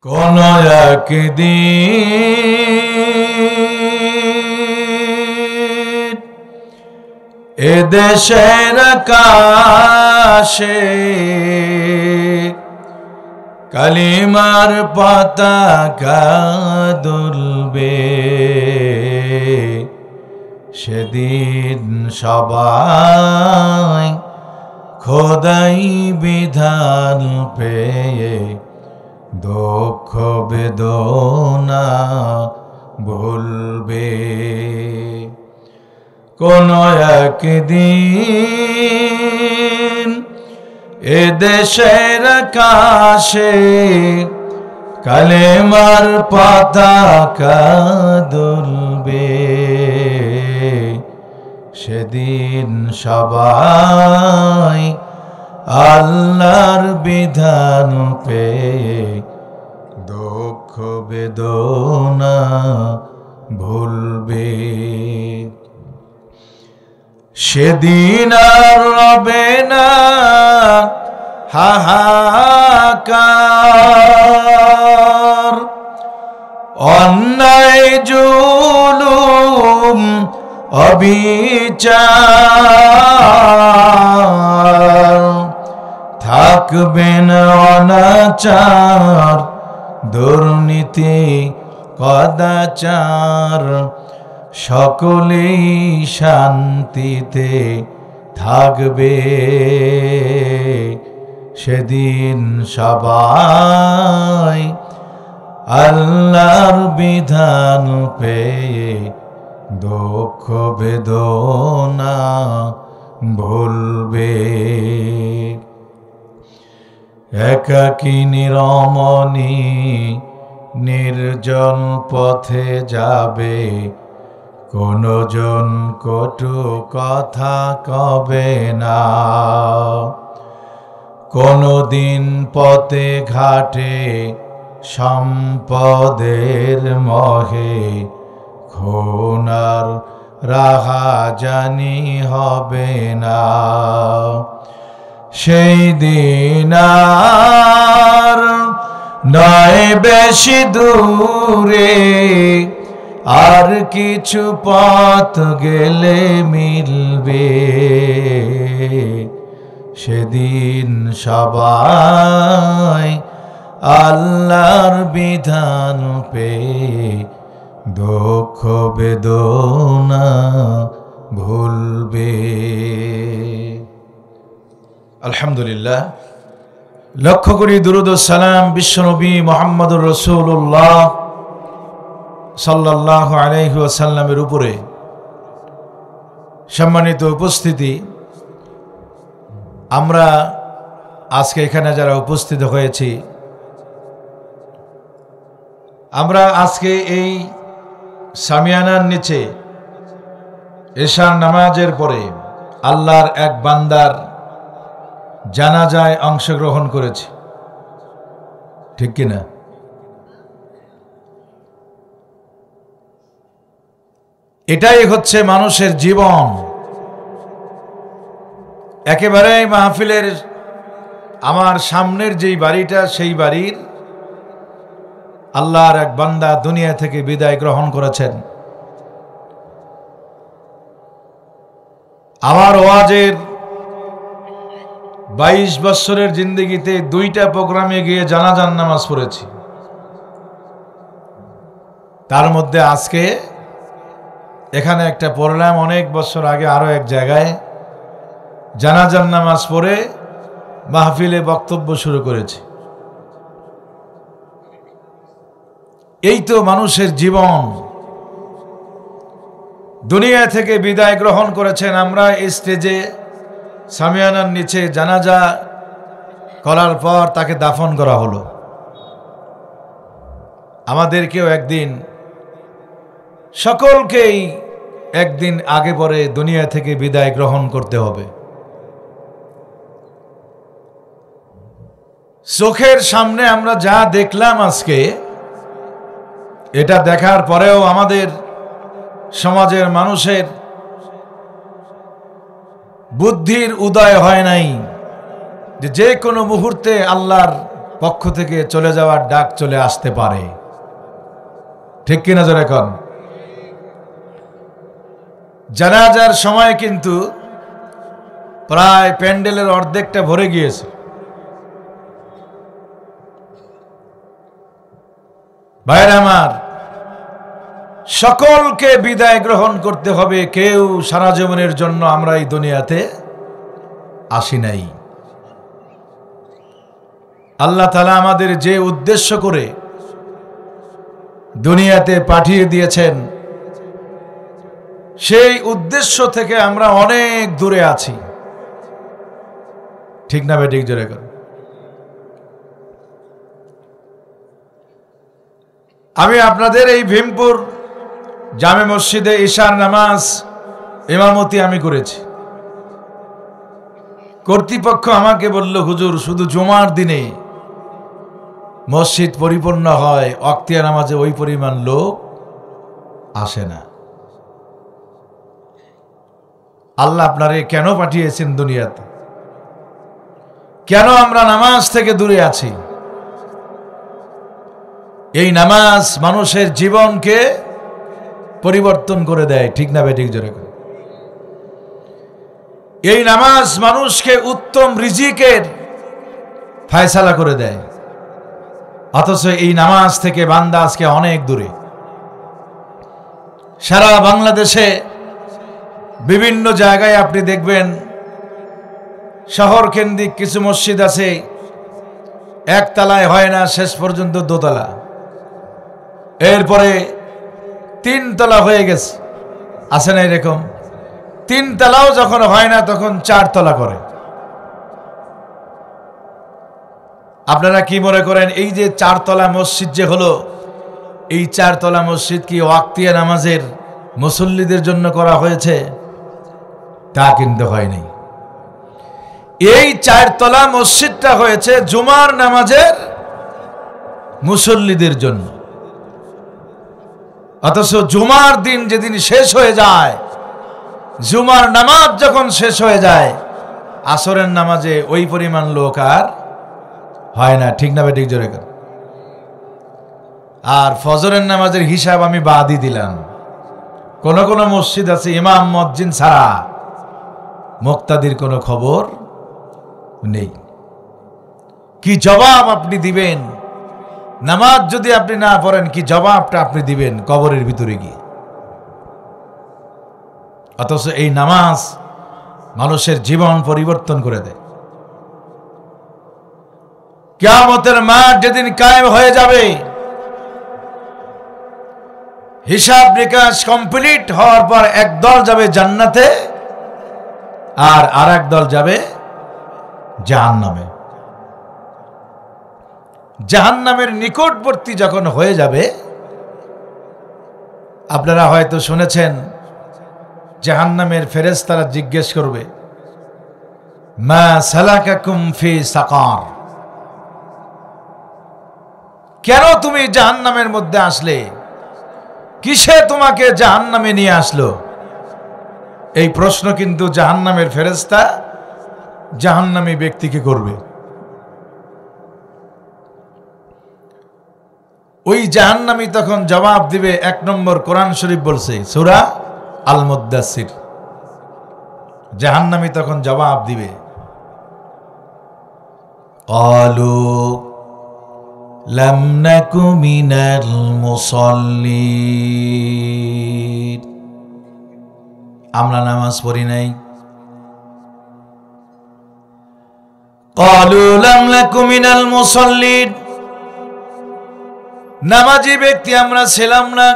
কোন একদিন এদেশের আকাশে কালিমার পতাকা দুলবে, সেদিন সবাই খোদাই বিধান পেয়ে দুঃখ বেদনা ভুলবে। কোন একদিন এদেশের আকাশে কালেমার পতাকা দুলবে, সেদিন সবাই আল্লাহর বিধান পেয়ে দুঃখ বেদনা ভুলবে। সেদিন আর রবে না হাহাকার, অন্যায় জুলুম অবিচার, থাকবে না অনাচার দুর্নীতি কদাচার, সকলেই শান্তিতে থাকবে, সেদিন সবাই আল্লাহর বিধান পেয়ে দুঃখ বেদনা ভুলবে। একাকিনী রমণী নির্জন পথে যাবে, কোনো জন কটু কথা কবে না, কোনো দিন পথে ঘাটে সম্পদের মহে খুনার রাহাজানি হবে না, সেই দিন আর নয় বেশি দূরে, আর কিছু পথ গেলে মিলবে, সেদিন সবাই আল্লাহর বিধান পেয়ে দুঃখ বেদনা ভুলবে। আলহামদুলিল্লাহ, লক্ষ্য করি দুরূদ ও সালাম বিশ্বনবী মুহাম্মদুর রাসূলুল্লাহ সাল্লাল্লাহু আলাইহি ওয়াসাল্লামের উপরে। সম্মানিত উপস্থিতি, আমরা আজকে এখানে যারা উপস্থিত হয়েছি, আমরা আজকে এই সামিয়ানার নিচে এশার নামাজের পরে আল্লাহর এক বান্দার জানাজায় অংশগ্রহণ করেছি, ঠিক কিনা? এটাই হচ্ছে মানুষের জীবন। একেবারে মাহফিলের আমার সামনের যেই বাড়িটা, সেই বাড়ির আল্লাহর এক বান্দা দুনিয়া থেকে বিদায় গ্রহণ করেছেন। আমার ওয়াজের 22 বছরের জিন্দেগিতে 2টা প্রোগ্রামে গিয়ে জানাজার নামাজ পড়েছি, তার মধ্যে আজকে এখানে একটা পড়লাম, অনেক বছর আগে আরো এক জায়গায় জানাজার নামাজ পড়ে মাহফিলে বক্তব্য শুরু করেছি। এই তো মানুষের জীবন। দুনিয়া থেকে বিদায় গ্রহণ করেছেন, আমরা এই স্টেজে সামিয়ানার নিচে জানাজা করার পর তাকে দাফন করা হলো। আমাদেরকেও একদিন, সকলকেই একদিন আগে পরে দুনিয়া থেকে বিদায় গ্রহণ করতে হবে। চোখের সামনে আমরা যা দেখলাম আজকে, এটা দেখার পরেও আমাদের সমাজের মানুষের বুদ্ধির উদয় হয় নাই যে কোনো মুহূর্তে আল্লাহর পক্ষ থেকে চলে যাওয়ার ডাক চলে আসতে পারে, ঠিক কিনা জোরে কোন? জানাজার সময় কিন্তু প্রায় প্যান্ডেলের অর্ধেকটা ভরে গিয়েছে। ভাইরা আমার, সকলকে বিদায় গ্রহণ করতে হবে। কেউ সারা জীবনের জন্য আমরা এই দুনিয়াতে আসি নাই। আল্লাহ তাআলা আমাদের যে উদ্দেশ্য করে দুনিয়াতে পাঠিয়ে দিয়েছেন, সেই উদ্দেশ্য থেকে আমরা অনেক দূরে আছি, ঠিক না বেঠিক জোরে কর? আমি আপনাদের এই ভীমপুর জামে মসজিদে ঈশার নামাজ ইমামতি আমি করেছি। কর্তৃপক্ষ আমাকে বলল, হুজুর শুধু জুমার দিনে মসজিদ পরিপূর্ণ হয়, ওয়াক্তিয়া নামাজে ওই পরিমাণ লোক আসে না। আল্লাহ আপনারে কেন পাঠিয়েছেন দুনিয়াতে? কেন আমরা নামাজ থেকে দূরে আছি? এই নামাজ মানুষের জীবনকে পরিবর্তন করে দেয়, ঠিক না বেঠিক জোরে? এই নামাজ মানুষকে উত্তম রিজিকের ফয়সালা করে দেয়। অথচ এই নামাজ থেকে বান্দা আজকে অনেক দূরে। সারা বাংলাদেশে বিভিন্ন জায়গায় আপনি দেখবেন, শহর কেন্দ্রিক কিছু মসজিদ আছে, একতলায় হয় না, শেষ পর্যন্ত দোতলা, এরপরে তিনতলা হয়ে গেছে, আছে না এরকম? তিনতলাও যখন হয় না তখন চারতলা করে। আপনারা কি মনে করেন এই যে চারতলা মসজিদ যে হলো, এই চারতলা মসজিদ কি ওয়াক্তিয়া নামাজের মুসল্লিদের জন্য করা হয়েছে? তা কিন্তু হয়নি। এই চারতলা মসজিদটা হয়েছে জুমার নামাজের মুসল্লিদের জন্য। অথচ জুমার দিন যেদিন শেষ হয়ে যায়, জুমার নামাজ যখন শেষ হয়ে যায়, আসরের নামাজে ওই পরিমাণ লোক আর হয় না, ঠিক না বেঠিক জোরে? আর ফজরের নামাজের হিসাব আমি বাদই দিলাম। কোন কোন মসজিদ আছে ইমাম মুয়াজ্জিন ছাড়া মুক্তাদির কোনো খবর নেই। কি জবাব আপনি দিবেন? নামাজ যদি আপনি না পড়েন, কি জবাবটা আপনি দিবেন কবরের ভিতরে গিয়ে? অথচ এই নামাজ মানুষের জীবন পরিবর্তন করে দেয়। কিয়ামতের মাঠ যেদিন কায়েম হয়ে যাবে, হিসাব নিকাশ কমপ্লিট হওয়ার পর এক দল যাবে জান্নাতে, আর আরেক দল যাবে জাহান্নামে। জাহান্নামের নিকটবর্তী যখন হয়ে যাবে, আপনারা হয়তো শুনেছেন, জাহান্নামের ফেরেশতারা জিজ্ঞেস করবে, মা সালাকাকুম ফি সাকার, কেন তুমি জাহান্নামের মধ্যে আসলে? কিসে তোমাকে জাহান্নামে নিয়ে আসলো? এই প্রশ্ন কিন্তু জাহান্নামের ফেরেশতা জাহান্নামী ব্যক্তিকে করবে। ওই জাহান্নামী তখন জবাব দিবে, এক নম্বর কোরআন শরীফ বলছে, সূরা আল মুদ্দাসির। জাহান্নামী তখন জবাব দিবে, ক্বালু লাম নাকু মিনাল মুসাল্লিন, আমরা নামাজ পড়ি নাই। ক্বালু লাম নাকু মিনাল মুসাল্লিন, নামাজি ব্যক্তি আমরা ছিলাম না,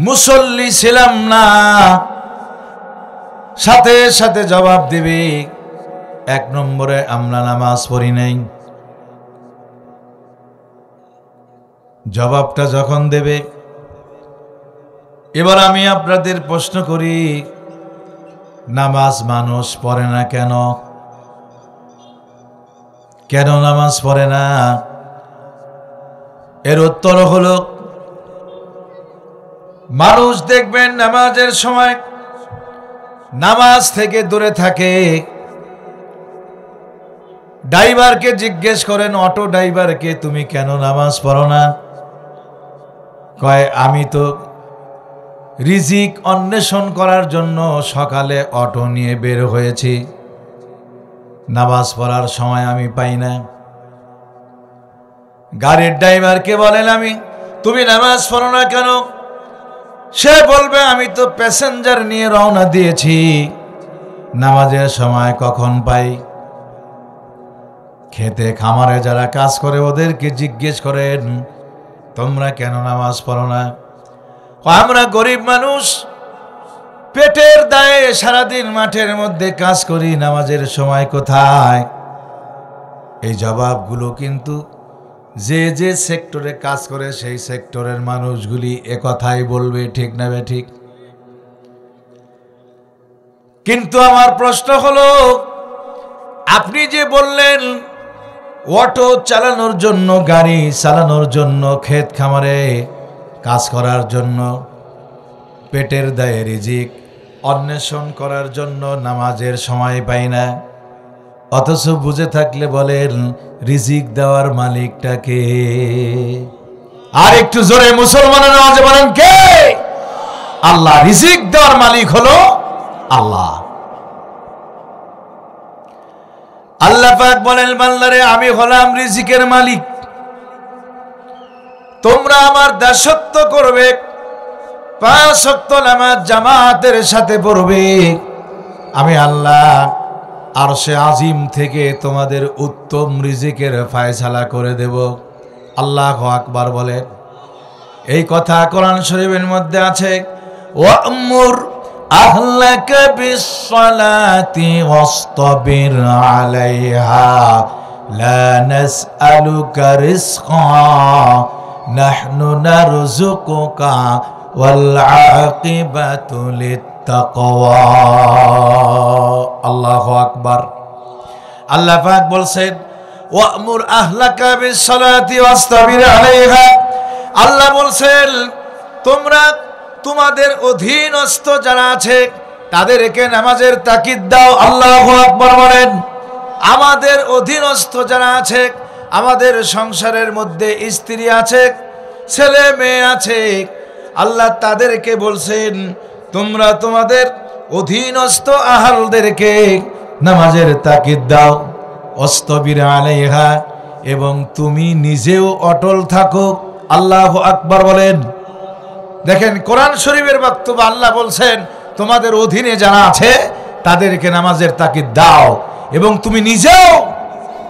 মুসল্লি ছিলাম না। সাথে সাথে জবাব দিবে, এক নম্বরে আমরা নামাজ পড়ি নাই। জবাবটা যখন দেবে, এবার আমি আপনাদের প্রশ্ন করি, নামাজ মানুষ পড়ে না কেন? কেন নামাজ পড়ে না? এর উত্তর হলো, মানুষ দেখবেন নামাজের সময় নামাজ থেকে দূরে থাকে, ড্রাইভারকে জিজ্ঞেস করেন, অটো ড্রাইভারকে, তুমি কেন নামাজ পড়ো না? কয়, আমি তো রিজিক অন্বেষণ করার জন্য সকালে অটো নিয়ে বের হয়েছি, নামাজ পড়ার সময় আমি পাই না। গাড়ির ড্রাইভারকে বলেন, তুমি নামাজ পড়ো না কেন? সে বলবে, আমি তো প্যাসেঞ্জার নিয়ে রওনা দিয়েছি, নামাজের সময় কখন পাই? খেতে খামারে যারা কাজ করে ওদেরকে জিজ্ঞেস করেন, তোমরা কেন নামাজ পড়ো না? আমরা গরিব মানুষ, পেটের দায়ে সারাদিন মাঠের মধ্যে কাজ করি, নামাজের সময় কোথায়? এই জবাবগুলো কিন্তু যে যে সেক্টরে কাজ করে সেই সেক্টরের মানুষগুলি একথাই বলবে, ঠিক না বে ঠিক? কিন্তু আমার প্রশ্ন হলো, আপনি যে বললেন অটো চালানোর জন্য, গাড়ি চালানোর জন্য, ক্ষেত খামারে কাজ করার জন্য, পেটের দায়ে রিজিক অন্বেষণ করার জন্য নামাজের সময় পাই না, অথচ বুঝে থাকলে বলেন রিজিক দেওয়ার মালিকটাকে? আর একটু জোরে মুসলমানের আওয়াজে বলেন, কে? আল্লাহ। রিজিক দেওয়ার মালিক হলো আল্লাহ। আল্লাহ পাক বলেন, বান্দারে, আমি হলাম রিজিকের মালিক, তোমরা আমার দাসত্ব করবে, 5 ওয়াক্ত নামাজ জামাতের সাথে পড়বে, আমি আল্লাহ আরশে আজিম থেকে তোমাদের উত্তম রিজিকের ফয়সালা করে দেব। আল্লাহু আকবার বলেন। এই কথা কোরআন শরীফের মধ্যে আছে, ওয়া'মুর আহলাকা বিস-সালাতি ওয়াসতাবির আলাইহা লা নাসআলুকা রিজকা নাহনু নারযুকুকা ওয়াল আকিবাতু লিত-তাকওয়া। আল্লাহু আকবার। আল্লাহ পাক বলছেন, ওয়া'মুর আহলাকা বিস-সালাতি ওয়াসতাবির আলাইহা। আল্লাহ বলছেন, তোমরা তোমাদের অধীনস্থ যারা আছে তাদেরকে নামাজের তাকিদ দাও। আল্লাহু আকবার বলেন। আমাদের অধীনস্থ যারা আছে, আমাদের সংসারের মধ্যে স্ত্রী আছে, ছেলে মেয়ে আছে, আল্লাহ তাদেরকে বলছেন, তোমরা তোমাদের অধীনস্থ আহালদেরকে নামাজের তাকিদ দাও। ওয়াসতাবির আলাইহা, এবং তুমি নিজেও অটল থাকো। আল্লাহু আকবার বলেন। দেখেন, কোরআন শরীফের বক্তব্য আল্লাহ বলছেন, তোমাদের অধীনে যারা আছে তাদেরকে নামাজের তাকিদ দাও, এবং তুমি নিজেও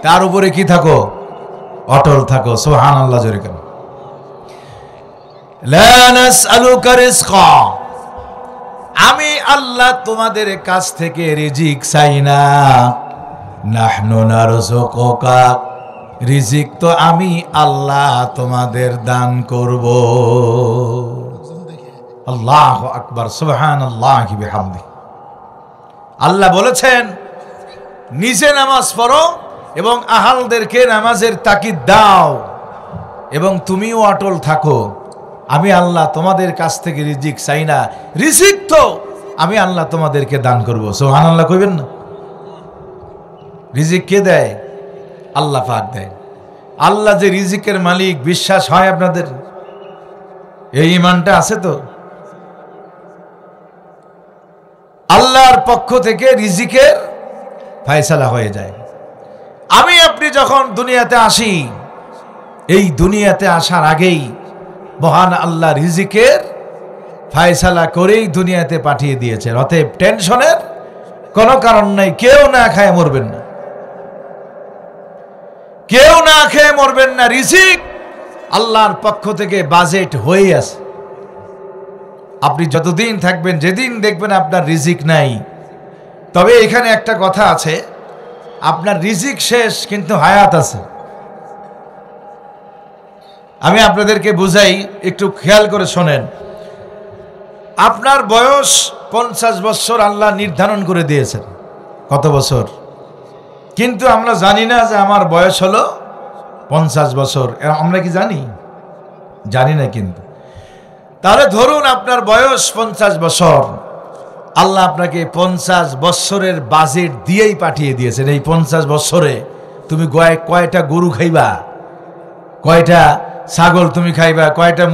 তার উপরে কি থাকো? অটল থাকো। সুবহানাল্লাহ জোরে কেন? লা নাসআলুকা রিজকা, আমি আল্লাহ তোমাদের কাছ থেকে রিজিক চাই না। নাহনু নারযুকুকা, রিজিক তো আমি আল্লাহ তোমাদের দান করব। আল্লাহু আকবার, সুবহানাল্লাহি বিহামদিহি। আল্লাহ বলেছেন, নিজে নামাজ পড়ো এবং আহালদেরকে নামাজের তাকিদ দাও, এবং তুমিও অটল থাকো। আমি আল্লাহ তোমাদের কাছ থেকে রিজিক চাই না, রিজিক তো আমি আল্লাহ তোমাদেরকে দান করব। সুবহানাল্লাহ কইবেন না? রিজিক কে দেয়? আল্লাহ পাক দেয়। আল্লাহ যে রিজিকের মালিক, বিশ্বাস হয় আপনাদের? এই ঈমানটা আছে তো? আল্লাহর পক্ষ থেকে রিজিকের ফয়সালা হয়ে যায়। আমি আপনি যখন দুনিয়াতে আসি, এই দুনিয়াতে আসার আগেই মহান আল্লাহ রিজিকের ফয়সালা করেই দুনিয়াতে পাঠিয়ে দিয়েছেন। অতএব টেনশনের কোনো কারণ নাই। কেউ না খায় মরবেন না, কেউ না খেয়ে মরবেন না। রিজিক আল্লাহর পক্ষ থেকে বাজেট হয়ে আছে। আপনি যতদিন থাকবেন, যেদিন দেখবেন আপনার রিজিক নাই, তবে এখানে একটা কথা আছে, আপনার রিজিক শেষ কিন্তু হায়াত আছে। আমি আপনাদেরকে বুঝাই, একটু খেয়াল করে শোনেন। আপনার বয়স 50 বছর আল্লাহ নির্ধারণ করে দিয়েছেন। কত বছর? কিন্তু আমরা জানি না যে আমার বয়স হলো 50 বছর। আমরা কি জানি? জানি না। কিন্তু তাহলে ধরুন আপনার বয়স 50 বছর, আল্লাহ আপনাকে 50 বছরের বাজেট দিয়েই পাঠিয়ে দিয়েছেন। এই 50 বছরে তুমি কয়টা গরু খাইবা, কয়টা ছাগল তুমি খাইবা, কয়টা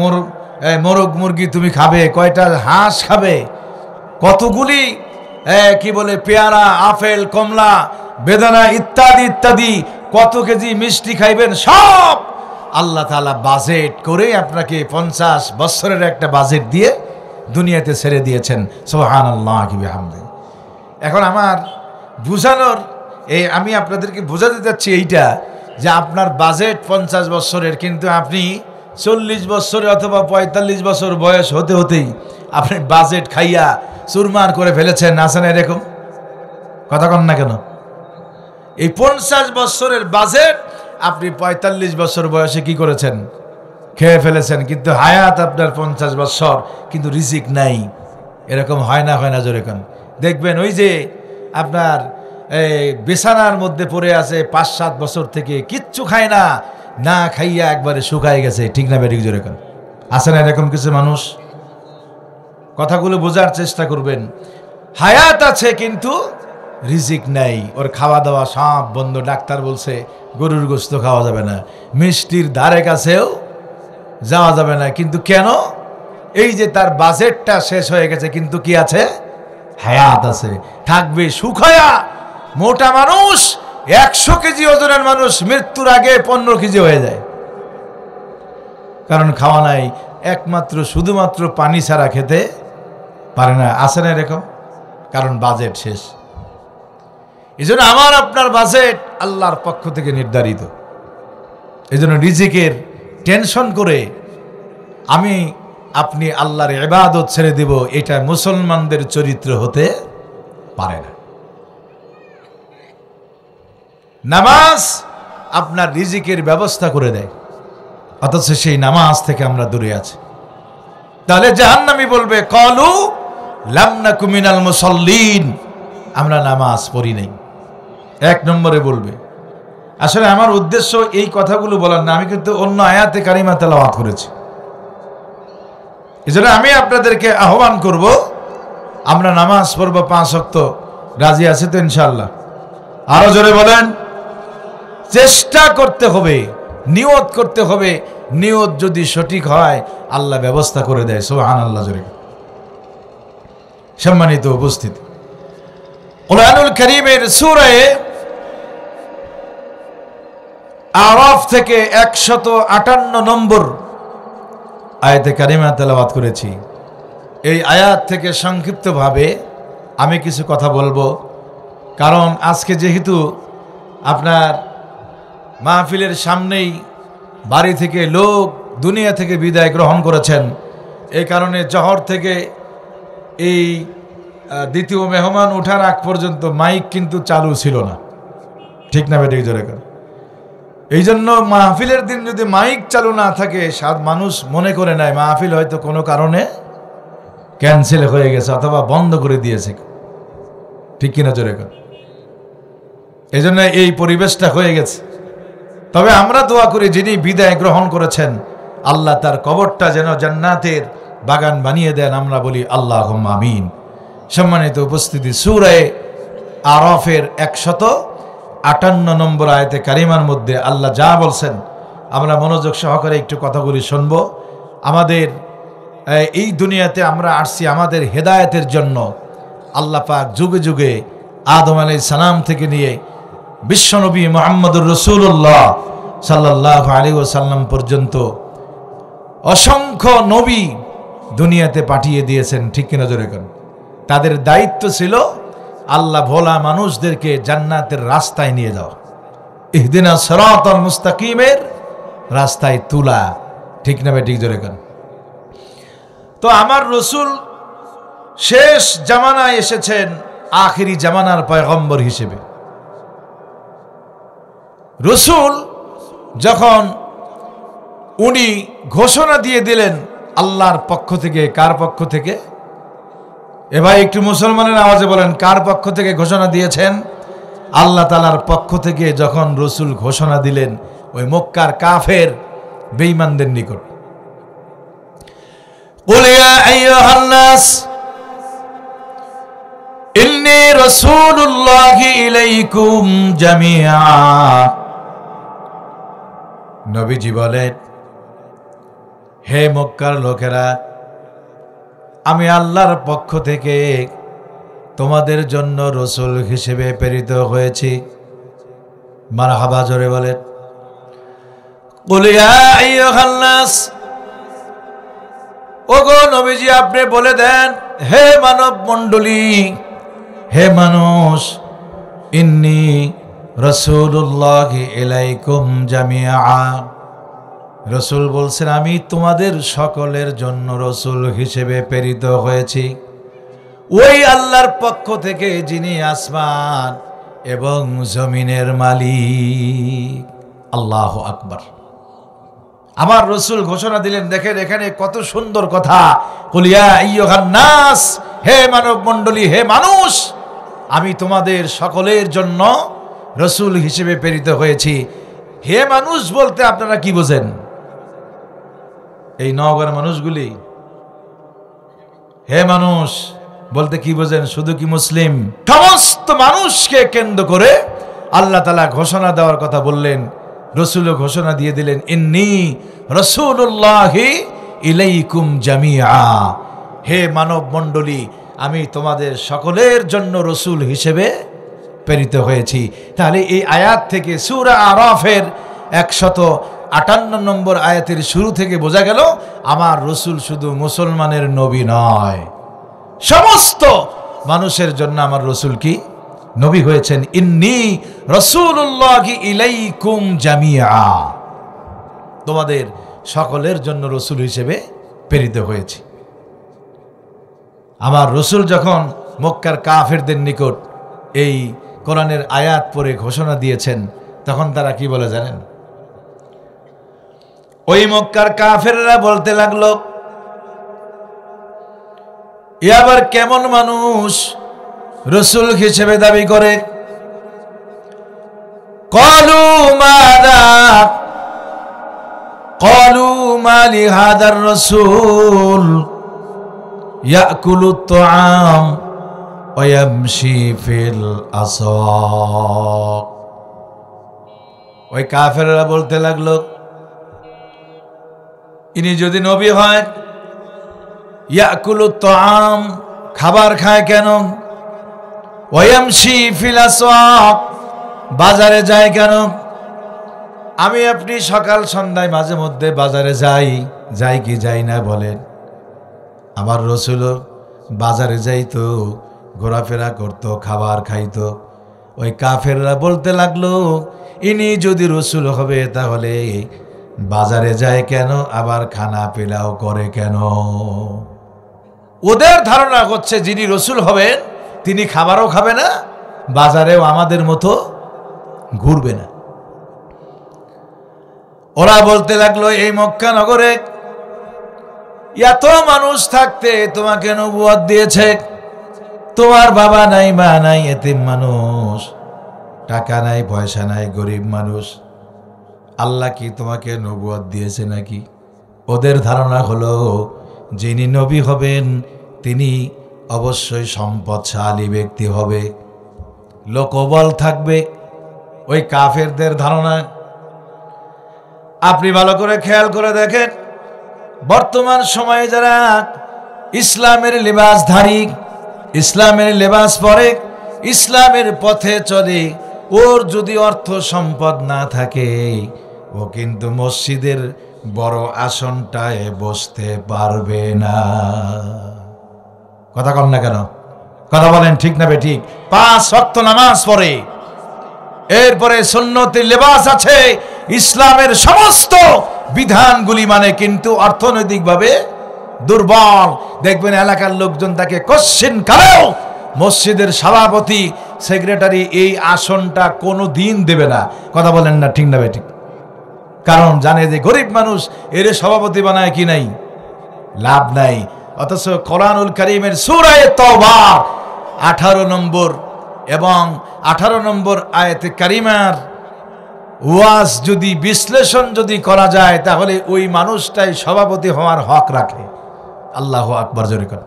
মোরগ মুরগি তুমি খাবে, কয়টা হাঁস খাবে, কতগুলি কি বলে পেয়ারা, আপেল, কমলা, বেদানা ইত্যাদি ইত্যাদি, কত কেজি মিষ্টি খাইবেন, সব আল্লাহ তাআলা বাজেট করে আপনাকে 50 বছরের একটা বাজেট দিয়ে দুনিয়াতে ছেড়ে দিয়েছেন। সুবহানাল্লাহি ওয়া বিহামদিহি। এখন আমার বুঝানোর আমি আপনাদেরকে বোঝাতে চাচ্ছি এইটা যে আপনার বাজেট 50 বছরের, কিন্তু আপনি 40 বছরে অথবা 45 বছর বয়স হতে হতেই আপনি বাজেট খাইয়া চুরমার করে ফেলেছেন। আছে না এরকম? কথা কন না কেন? এই 50 বছরের বাজেট আপনি 45 বছর বয়সে কি করেছেন? খেয়ে ফেলেছেন। কিন্তু হায়াত আপনার 50 বছর, কিন্তু রিজিক নাই। এরকম হয় না জোরে কোন? দেখবেন ওই যে আপনার বিছানার মধ্যে পড়ে আছে 5-7 বছর থেকে, কিচ্ছু খায় না, না খাইয়া একবারে শুকায় গেছে। ঠিক না বেঠিক জোরে কোন? আছে না এরকম কিছু মানুষ? কথাগুলো বোঝার চেষ্টা করবেন। হায়াত আছে কিন্তু রিজিক নাই, ওর খাওয়া দাওয়া সব বন্ধ। ডাক্তার বলছে গরুর গোশত খাওয়া যাবে না, মিষ্টির ধারে কাছেও যাওয়া যাবে না। কিন্তু কেন? এই যে তার বাজেটটা শেষ হয়ে গেছে, কিন্তু কি আছে? হায়াত আছে, থাকবে শুকায়া। মোটা মানুষ 100 কেজি ওজনের মানুষ মৃত্যুর আগে 15 কেজি হয়ে যায়, কারণ খাওয়া নাই। একমাত্র শুধুমাত্র পানি ছাড়া খেতে পারে না। আছে না এরকম? কারণ বাজেট শেষ। এই জন্য আমার আপনার বাজেট আল্লাহর পক্ষ থেকে নির্ধারিত। এই জন্য রিজিকের টেনশন করে আপনি আল্লাহর ইবাদত ছেড়ে দেব, এটা মুসলমানদের চরিত্র হতে পারে না। নামাজ আপনার রিজিকের ব্যবস্থা করে দেয়, অথচ সেই নামাজ থেকে আমরা দূরে আছি। তাহলে জাহান্নামী বলবে ক্বালু লাম নাকু মিনাল মুসাল্লিন, আমরা নামাজ পড়ি নাই। 1 নম্বরে বলবে। আসলে আমার উদ্দেশ্য এই কথাগুলো বলার না, আমি কিন্তু অন্য আয়াতে কারিমা তেলাওয়াত করেছি। এজন্য আমি আপনাদেরকে আহ্বান করব, আমরা নামাজ পড়ব 5 ওয়াক্ত। রাজি আছে তো ইনশাআল্লাহ? আরো জোরে বলেন। চেষ্টা করতে হবে, নিয়ত করতে হবে। নিয়ত যদি সঠিক হয় আল্লাহ ব্যবস্থা করে দেয়। সুবহানাল্লাহ জোরে। সম্মানিত উপস্থিতি, কুরআনুল কারীমের সূরা আরাফ থেকে 158 নম্বর আয়াতে কারিমা তেলাওয়াত করেছি। এই আয়াত থেকে সংক্ষিপ্তভাবে আমি কিছু কথা বলবো, কারণ আজকে যেহেতু আপনার মাহফিলের সামনেই বাড়ি থেকে লোক দুনিয়া থেকে বিদায় গ্রহণ করেছেন, এই কারণে জহর থেকে এই দ্বিতীয় মেহমান ওঠার আগ পর্যন্ত মাইক কিন্তু চালু ছিল না। ঠিক না বেঠিক জোরে করে? এই জন্য মাহফিলের দিন যদি মাইক চালু না থাকে, মানুষ মনে করে নেয় মাহফিল হয়তো কোনো কারণে ক্যান্সেল হয়ে গেছে অথবা বন্ধ করে দিয়েছে। ঠিক কিনা জোরে করে? এই জন্য এই পরিবেশটা হয়ে গেছে। তবে আমরা দোয়া করি, যিনি বিদায় গ্রহণ করেছেন আল্লাহ তার কবরটা যেন জান্নাতের বাগান বানিয়ে দেন। আমরা বলি আল্লাহুম্মা আমিন। সম্মানিত উপস্থিতি, সূরা আরাফের 158 নম্বর আয়াতে কারিমার মধ্যে আল্লাহ যা বলছেন আমরা মনোযোগ সহকারে একটু কথাগুলি শুনবো। আমাদের এই দুনিয়াতে আমরা আসছি আমাদের হেদায়েতের জন্য। আল্লাহ পাক যুগে যুগে আদম আলাইহিস সালাম থেকে নিয়ে বিশ্বনবী মুহাম্মদুর রাসূলুল্লাহ সাল্লাল্লাহু আলাইহি ওয়াসাল্লাম পর্যন্ত অসংখ্য নবী দুনিয়াতে পাঠিয়ে দিয়েছেন। ঠিক কিনা জোরে কোন? তাদের দায়িত্ব ছিল আল্লাহ ভোলা মানুষদেরকে জান্নাতের রাস্তায় নিয়ে যাওয়া, ইহদিনাস সিরাতাল মুস্তাকিমের রাস্তায় তুলা। ঠিক না বেঠিক জোরে কোন? তো আমার রসুল শেষ জামানায় এসেছেন আখিরি জামানার পয়গম্বর হিসেবে। রসুল যখন উনি ঘোষণা দিয়ে দিলেন আল্লাহর পক্ষ থেকে, কার পক্ষ থেকে? এ ভাই একটু মুসলমানের আওয়াজে বলেন, কার পক্ষ থেকে ঘোষণা দিয়েছেন? আল্লাহ তাআলার পক্ষ থেকে যখন রসুল ঘোষণা দিলেন ওই মক্কার কাফের বেঈমানদের নিকট, কুল ইয়া আইয়ুহান নাস ইন্নী রাসূলুল্লাহি ইলাইকুম জামিআ নবীজি বলেন, হে মক্কার লোকেরা, আমি আল্লাহর পক্ষ থেকে তোমাদের জন্য রসুল হিসেবে প্রেরিত হয়েছি। মারহাবা, জোরে বলেন। কুল ইয়া আইয়ুহান নাস, ওগো নবীজি আপনি বলে দেন, হে মানব মণ্ডলী, হে মানুষ, ইন্নী রাসূলুল্লাহি ইলাইকুম জামিআ। রসুল বলছেন, আমি তোমাদের সকলের জন্য রসুল হিসেবে প্রেরিত হয়েছি ওই আল্লাহর পক্ষ থেকে যিনি আসমান এবং জমিনের মালিক। আল্লাহু আকবার। আমার রসুল ঘোষণা দিলেন, দেখেন এখানে কত সুন্দর কথা। কুল ইয়া আইয়ুহান নাস, হে মানব মণ্ডলী, হে মানুষ, আমি তোমাদের সকলের জন্য রসুল হিসেবে প্রেরিত হয়েছি। হে মানুষ বলতে আপনারা কি বোঝেন? এই নওগাঁর মানুষগুলি হে মানুষ বলতে কি বোঝেন? শুধু কি মুসলিম? সমস্ত মানুষকে কেন্দ্র করে আল্লাহ তাআলা ঘোষণা দেওয়ার কথা বললেন। রসুলও ঘোষণা দিয়ে দিলেন, ইন্নী রাসূলুল্লাহি ইলাইকুম জামিআ। হে মানব মণ্ডলী, আমি তোমাদের সকলের জন্য রসুল হিসেবে প্রেরিত হয়েছি। তাহলে এই আয়াত থেকে সূরা আরাফের 158 নম্বর আয়াতের শুরু থেকে বোঝা গেল, আমার রসুল শুধু মুসলমানের নবী নয়, সমস্ত মানুষের জন্য আমার রসুল কি নবী হয়েছেন। ইন্নী রাসূলুল্লাহি ইলাইকুম জামিআ, তোমাদের সকলের জন্য রসুল হিসেবে প্রেরিত হয়েছি। আমার রসুল যখন মক্কার কাফেরদের নিকট এই কোরআনের আয়াত পড়ে ঘোষণা দিয়েছেন, তখন তারা কি বলে জানেন? ওই মক্কার কাফেররা বলতে লাগলো, এ আবার কেমন মানুষ রসুল হিসেবে দাবি করে? ক্বালু মাযা ক্বালু মা লিহাদার রাসূল ইয়াকুলুত তাআম ওয়া ইয়ামশি ফিল আসওয়াক। ওই কাফেররা বলতে লাগলো, ইনি যদি নবী হয়, ইয়াকুলুত তাআম, খাবার খায় কেন? ওয়া ইয়ামশি ফিল আসওয়াক, বাজারে যায় কেন? আমি আপনি সকাল সন্ধ্যায় মাঝে মধ্যে বাজারে যাই কি যাই না বলেন? আমার রসুলও বাজারে যাইতো, ঘোরাফেরা করতো, খাবার খাইতো। ওই কাফেররা বলতে লাগলো, ইনি যদি রসুল হবে তাহলে বাজারে যায় কেন, আবার খানা পিলাও করে কেন? ওদের ধারণা হচ্ছে যিনি রসুল হবেন তিনি খাবারও খাবে না, বাজারেও আমাদের মতো ঘুরবে না। ওরা বলতে লাগলো, এই মক্কা নগরে এত মানুষ থাকতে তোমাকে নবুয়ত দিয়েছে, তোমার বাবা নাই, মা নাই, এতিম মানুষ, টাকা নাই, পয়সা নাই, গরিব মানুষ, আল্লাহ কি তোমাকে নবুয়ত দিয়েছে নাকি? ওদের ধারণা হলো যিনি নবী হবেন তিনি অবশ্যই সম্পদশালী ব্যক্তি হবে, লোকবল থাকবে। ওই কাফেরদের ধারণা। আপনি ভালো করে খেয়াল করে দেখেন, বর্তমান সময়ে যারা ইসলামের লিবাসধারী, ইসলামের লেবাস পরে, ইসলামের পথে চলে, ওর যদি অর্থ সম্পদ না থাকে, ও কিন্তু মসজিদের বড় আসনটায় বসতে পারবে না। কথা কন না কেন? কথা বলেন ঠিক না বেঠিক? 5 ওয়াক্ত নামাজ পড়ে, এরপরে সুন্নতের লেবাস আছে, ইসলামের সমস্ত বিধানগুলি মানে, কিন্তু অর্থনৈতিকভাবে দুর্বল। দেখবেন এলাকার লোকজন তাকে কোশ্চেন কালেও মসজিদের সভাপতি, সেক্রেটারি এই আসনটা কোনো দিন দেবে না। কথা বলেন না ঠিক না বেঠিক? কারণ জানে যে গরিব মানুষ, এর সভাপতি বানায় কি নাই, লাভ নাই। অথচ কোরআনুল কারীমের সূরা তাওবা 18 নম্বর এবং 18 নম্বর আয়াতে কারিমার ওয়াজ যদি বিশ্লেষণ যদি করা যায়, তাহলে ওই মানুষটাই সভাপতি হওয়ার হক রাখে। আল্লাহু আকবার, জোরে করে।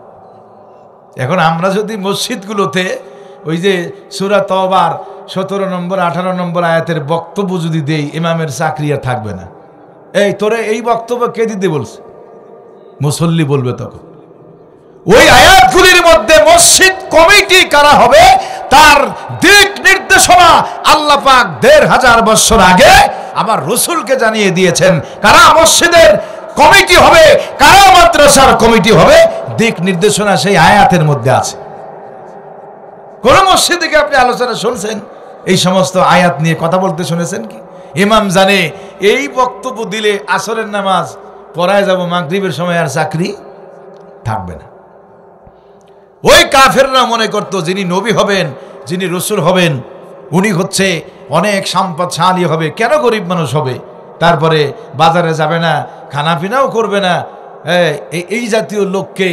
এখন আমরা যদি মসজিদগুলোতে ওই যে সূরা তাওবার 17 নম্বর 18 নম্বর আয়াতের বক্তব্য যদি দেই, ইমামের চাকরি আর থাকবে না। এই তোরে এই বক্তব্য কে দিতে বলছে? মুসল্লি বলবে তখন। ওই আয়াতগুলির মধ্যে মসজিদ কমিটি কারা হবে তার দিক নির্দেশনা আল্লাহ পাক ১৫০০ বছর আগে আমার রাসূলকে জানিয়ে দিয়েছেন। কারা মসজিদের কমিটি হবে, কারা মাদ্রাসার কমিটি হবে, দিক নির্দেশনা সেই আয়াতের মধ্যে আছে। কোন মসজিদে কি আপনি আলোচনা শুনছেন এই সমস্ত আয়াত নিয়ে কথা বলতে শুনেছেন কি? ইমাম জানে এই বক্তব্য দিলে আসরের নামাজ পড়ায় যাব, মাগরিবের সময় আর চাকরি থাকবে না। ওই কাফেররা মনে করতো যিনি নবী হবেন, যিনি রাসূল হবেন, উনি হচ্ছে অনেক সম্পদশালী হবে। কেন গরিব মানুষ হবে? তারপরে বাজারে যাবে না, খানা পিনাও করবে না। এই জাতীয় লোককে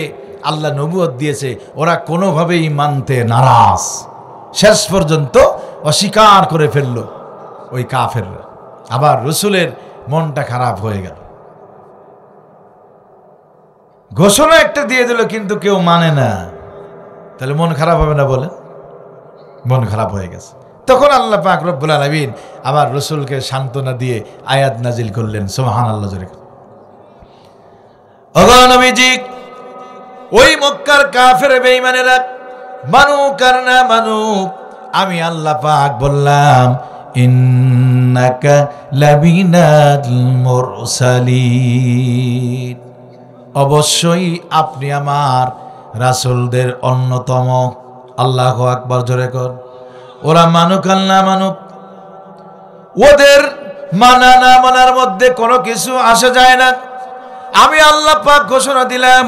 আল্লাহ নবুয়ত দিয়েছে, ওরা কোনোভাবেই মানতে নারাজ। শেষ পর্যন্ত অস্বীকার করে ফেলল ওই কাফেররা। আবার রাসূলের মনটা খারাপ হয়ে গেল। ঘোষণা একটা দিয়ে দিল কিন্তু কেউ মানে না, তাহলে মন খারাপ হবে না? বলে মন খারাপ হয়ে গেছে। তখন আল্লাহ পাক রব্বুল আলামিন আবার রাসূলকে সান্ত্বনা দিয়ে আয়াত নাজিল করলেন। সুবহানাল্লাহ। ওগো নবীজি, ওই মক্কার কাফের বেঈমানেরা মানুক আর না মানুক, আমি আল্লাহ পাক বললাম ইন্নাকা লামিনাল মুরসালিন, অবশ্যই আপনি আমার রাসূলদের অন্যতম। আল্লাহু আকবার, জোরে কর। ওরা মানুক আর না মানুক, ওদের মানা না মানার মধ্যে কোনো কিছু আসে যায় না। আমি আল্লাহ পাক ঘোষণা দিলাম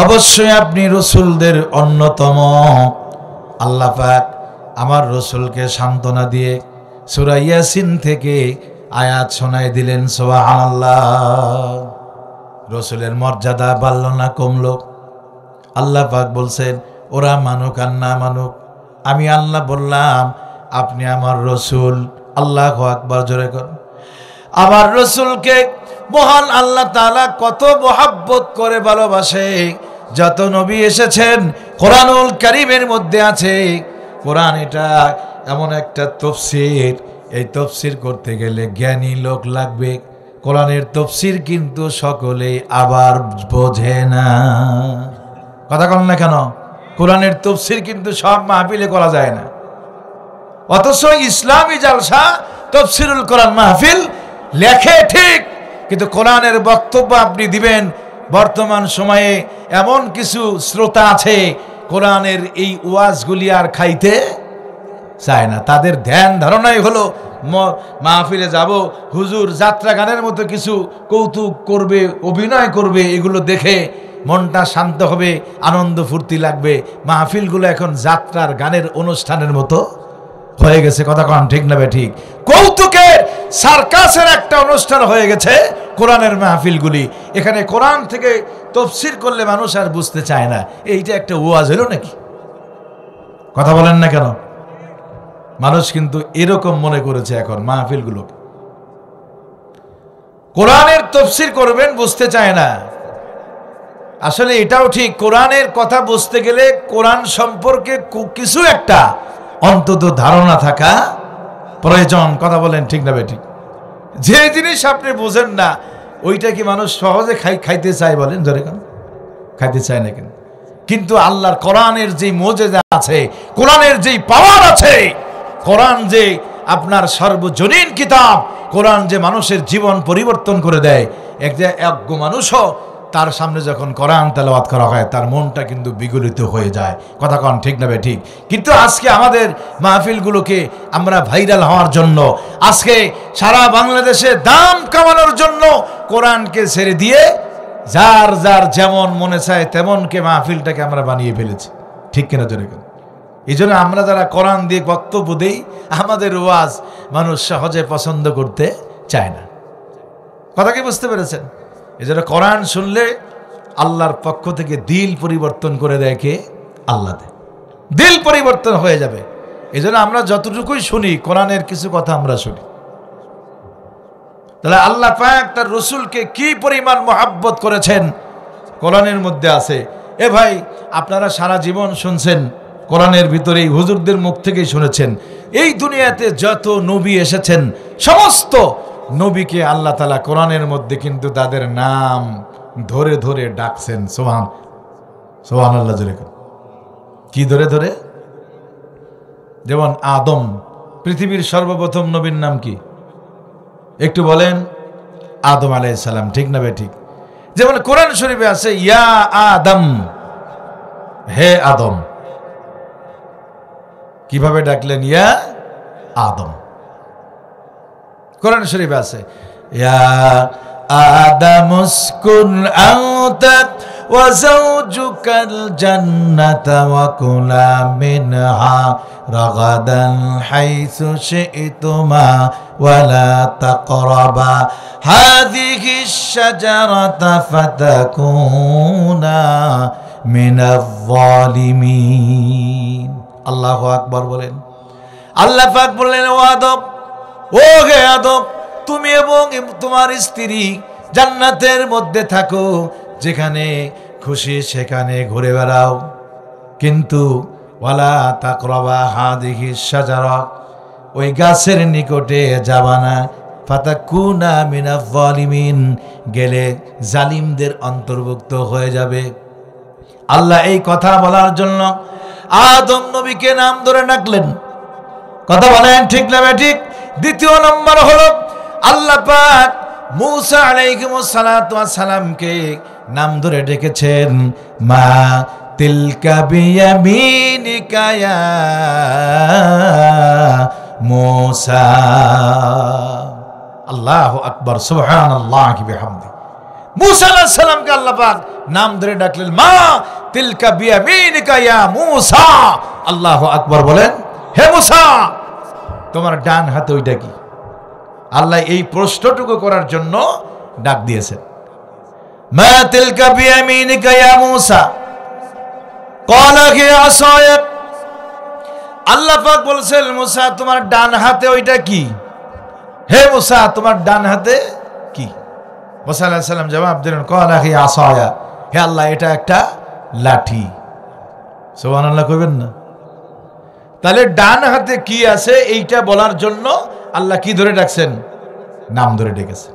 অবশ্যই আপনি রাসূলদের অন্যতম। আল্লাহ পাক আমার রাসূলকে সান্ত্বনা দিয়ে সূরা ইয়াসিন থেকে আয়াত শোনায় দিলেন। সুবহানাল্লাহ। রাসূলের মর্যাদা বাড়ল না কমলো? আল্লাহ পাক বলছেন ওরা মানুক আর না মানুক, আমি আল্লাহ বললাম আপনি আমার রাসূল। আল্লাহু আকবার, জোরে কর। আমার রাসূলকে মহান আল্লাহ তাআলা কত মহব্বত করে ভালোবাসে। যত নবী এসেছেন কোরআনুল কারীমের মধ্যে আছে। কোরআন এটা এমন একটা তাফসীর, এই তাফসীর করতে গেলে জ্ঞানী লোক লাগবে। কোরআনের তাফসীর কিন্তু সকলেই আবার বোঝে না। কথা বলেন না কেন? কোরআনের তাফসীর কিন্তু সব মাহফিলে করা যায় না। অথচ ইসলামী জালসা তাফসীরুল কোরআন মাহফিল লেখে ঠিক, কিন্তু কোরআনের বক্তব্য আপনি দিবেন। বর্তমান সময়ে এমন কিছু শ্রোতা আছে কোরআনের এই ওয়াজগুলি আর খাইতে চায় না। তাদের ধ্যান ধারণাই হলো মাহফিলে যাব, হুজুর যাত্রা গানের মতো কিছু কৌতুক করবে, অভিনয় করবে, এগুলো দেখে মনটা শান্ত হবে, আনন্দ ফুর্তি লাগবে। মাহফিলগুলো এখন যাত্রার গানের অনুষ্ঠানের মতো হয়ে গেছে। কথা কন ঠিক না? ঠিক। কৌতুকের সার্কাসের একটা অনুষ্ঠান হয়ে গেছে কোরআনের মাহফিলগুলি। এখানে কোরআন থেকে তাফসীর করলে মানুষ আর বুঝতে চায় না। এইটা একটা ওয়াজ হলো নাকি? কথা বলেন না কেন? মানুষ কিন্তু এরকম মনে করেছে এখন মাহফিলগুলো। কোরআনের তাফসীর করবেন, বুঝতে চায় না। আসলে এটাও ঠিক, কোরআনের কথা বুঝতে গেলে কোরআন সম্পর্কে কিছু একটা অন্তত ধারণা থাকা প্রয়োজন। কথা বলেন ঠিক না ঠিক? যে জিনিস আপনি বুঝেন না ওইটা কি মানুষ সহজে খাইতে চায়? বলেন জোরে কেন? খাইতে চায় না কেন? কিন্তু আল্লাহর কোরআনের যে মুজিজা আছে, কোরআনের যে পাওয়ার আছে, কোরআন যে আপনার সর্বজনীন কিতাব, কোরআন যে মানুষের জীবন পরিবর্তন করে দেয়। এক মানুষও তার সামনে যখন কোরআন তেলাওয়াত করা হয় তার মনটা কিন্তু বিগলিত হয়ে যায়। কথা কন ঠিক না ঠিক? কিন্তু আজকে আমাদের মাহফিলগুলোকে আমরা ভাইরাল হওয়ার জন্য, আজকে সারা বাংলাদেশে দাম কামানোর জন্য কোরআনকে ছেড়ে দিয়ে যার যার যেমন মনে চায় তেমনকে মাহফিলটাকে আমরা বানিয়ে ফেলেছি। ঠিক কিনা জোরে কেন? এই জন্য আমরা যারা কোরআন দিয়ে বক্তব্য দেই, আমাদের ওয়াজ মানুষ সহজে পছন্দ করতে চায় না। কথা কি বুঝতে পেরেছেন? এই জন্য কোরআন শুনলে আল্লাহর পক্ষ থেকে দিল পরিবর্তন করে দেয় কে? আল্লাহ দেয়। দিল পরিবর্তন হয়ে যাবে। এই জন্য আমরা যতটুকুই শুনি কোরআনের কিছু কথা আমরা শুনি। তাহলে আল্লাহ পাক তার রাসূলকে কি পরিমাণ মহব্বত করেছেন কোরআনের মধ্যে আছে। এ ভাই, আপনারা সারা জীবন শুনছেন কোরআনের ভিতরেই, হুজুরদের মুখ থেকেই শুনেছেন। এই দুনিয়াতে যত নবী এসেছেন সমস্ত নবীকে আল্লাহ তাআলা কোরআনের মধ্যে কিন্তু তাদের নাম ধরে ধরে ডাকছেন। সুবহানাল্লাহ জোরে কি ধরে ধরে? যেমন আদম, পৃথিবীর সর্বপ্রথম নবীর নাম কি একটু বলেন? আদম আলাইহিস সালাম, ঠিক না ভাই? ঠিক। যেমন কোরআন শরীফে আছে ইয়া আদম, হে আদম। কিভাবে ডাকলেন? ইয়া আদম। কোরআন শরীফে আছে ইয়া আদম উসকুন আনতা ওয়া যাওজুকাল জান্নাতা ওয়া কুলা মিনহা রাগাদান হাইসু শি'তুমা ওয়া লা তাকরাবা হাযিহিশ শাজারাতা ফাতাকুনা মিনাজ জালিমিন। আল্লাহু আকবার বলেন। আল্লাহ পাক বললেন, ও আদম, ও হে আদম, তুমি এবং তোমার স্ত্রী জান্নাতের মধ্যে থাকো, যেখানে খুশি সেখানে ঘুরে বেড়াও, কিন্তু ওয়ালা তাকরাবা হাযিহিশ শাজারা, ওই গাছের নিকটে যাবা না, ফাতাকুনা মিনাজ জালিমিন, গেলে জালিমদের অন্তর্ভুক্ত হয়ে যাবে। আল্লাহ এই কথা বলার জন্য আদম নবীকে নাম ধরে ডাকলেন। কথা বলেন ঠিক না ঠিক? দ্বিতীয় নম্বর হলো আল্লাহ পাক মূসা আলাইহিস সালাতু ওয়াস সালামকে নাম ধরে ডেকেছেন, মা তিলকা বিয়ামিনিকা ইয়া মূসা। আল্লাহু আকবার, সুবহানাল্লাহি বিহামদি। মূসা আলাইহিস সালামকে আল্লাহ পাক নাম ধরে ডাকলেন, মা তিলকা বিয়ামিনিকা ইয়া মূসা। আল্লাহু আকবার বলেন। হে মূসা, তোমার ডান হাতে ওইটা কি? আল্লাহ এই প্রশ্নটুকু করার জন্য ডাক দিয়েছেন। মা তিলকা বিয়ামিনিকা ইয়া মূসা ক্বালা হিয়া আসায়া। আল্লাহ পাক বলছেন, মূসা তোমার ডান হাতে ওইটা কি? হে মূসা, তোমার ডান হাতে কি? মূসা আলাইহিস সালাম জবাব দিলেন, ক্বালা হিয়া আসায়া, হে আল্লাহ, এটা একটা লাঠি। সুবহানাল্লাহ কইবেন না? তাহলে ডান হাতে কি আছে এইটা বলার জন্য আল্লাহ কি ধরে ডাকছেন? নাম ধরে ডেকেছেন।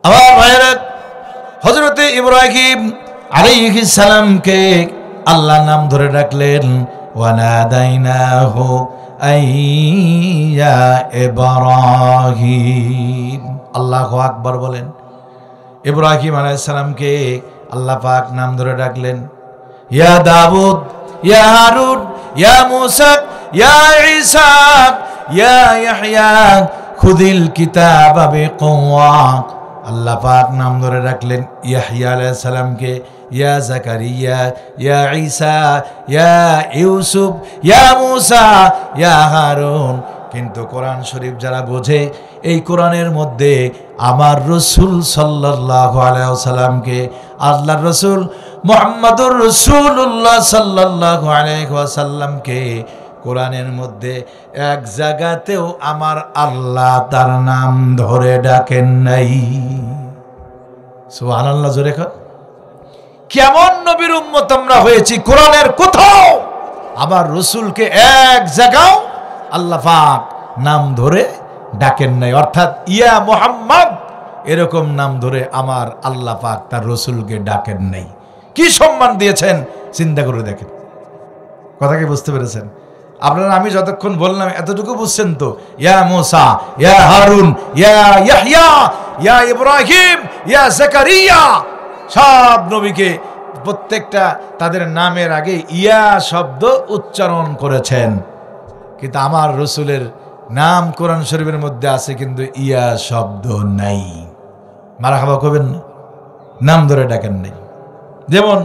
আমার ভাইয়েরা, হযরতে ইব্রাহিম আলাইহিস সালামকে আল্লাহ নাম ধরে ডাকলেন, ওয়ানাদাইনাহু আইয়া ইব্রাহিম। আল্লাহু আকবার বলেন। ইব্রাহিম আলাইহিস সালামকে আল্লাহ পাক নাম ধরে ডাকলেন, ইয়া দাউদ, ইয়া হারুন, ইয়া মূসা, ইয়া ঈসা, ইয়া ইয়াহইয়া খুযিল কিতাবা বিকুওয়া। আল্লাহ পাক নাম ধরে রাখলেন ইয়াহইয়া আলাইহিস সালামকে, ইয়া জাকারিয়া, ইয়া ঈসা, ইয়া ইউসুফ, ইয়া মূসা, ইয়া হারুন। কিন্তু কোরআন শরীফ যারা বোঝে, এই কোরআনের মধ্যে আমার রাসূল সাল্লাল্লাহু আলাইহি ওয়াসাল্লামকে, আল্লাহর রাসূল মুহাম্মাদুর রাসূলুল্লাহ সাল্লাল্লাহু আলাইহি ওয়াসাল্লামকে কোরআনের মধ্যে এক জায়গাতেও আমার আল্লাহ তার নাম ধরে ডাকেন নাই। সুবহানাল্লাহ জোরে কর। কেমন নবীর উম্মত আমরা হয়েছি, কোরআনের কোথাও আমার রাসূলকে এক জায়গাও আল্লাহ পাক নাম ধরে ডাকেন নাই। অর্থাৎ ইয়া মুহাম্মদ এরকম নাম ধরে আমার আল্লাহ পাক তার রাসূলকে ডাকেন নাই। কি সম্মান দিয়েছেন চিন্তা করে দেখেন। কথা কি বুঝতে পেরেছেন আপনারা? আমি যতক্ষণ বললাম এতটুকু বুঝছেন তো? ইয়া মূসা, ইয়া হারুন, ইয়া ইয়াহইয়া, ইয়া ইব্রাহিম, ইয়া জাকারিয়া, সব নবীকে প্রত্যেকটা তাদের নামের আগে ইয়া শব্দ উচ্চারণ করেছেন। কিন্তু আমার রাসূলের নাম কোরআন শরীফের মধ্যে আছে, কিন্তু ইয়া শব্দ নাই। মারহাবা কইবেন না? নাম ধরে ডাকেন নাই। যেমন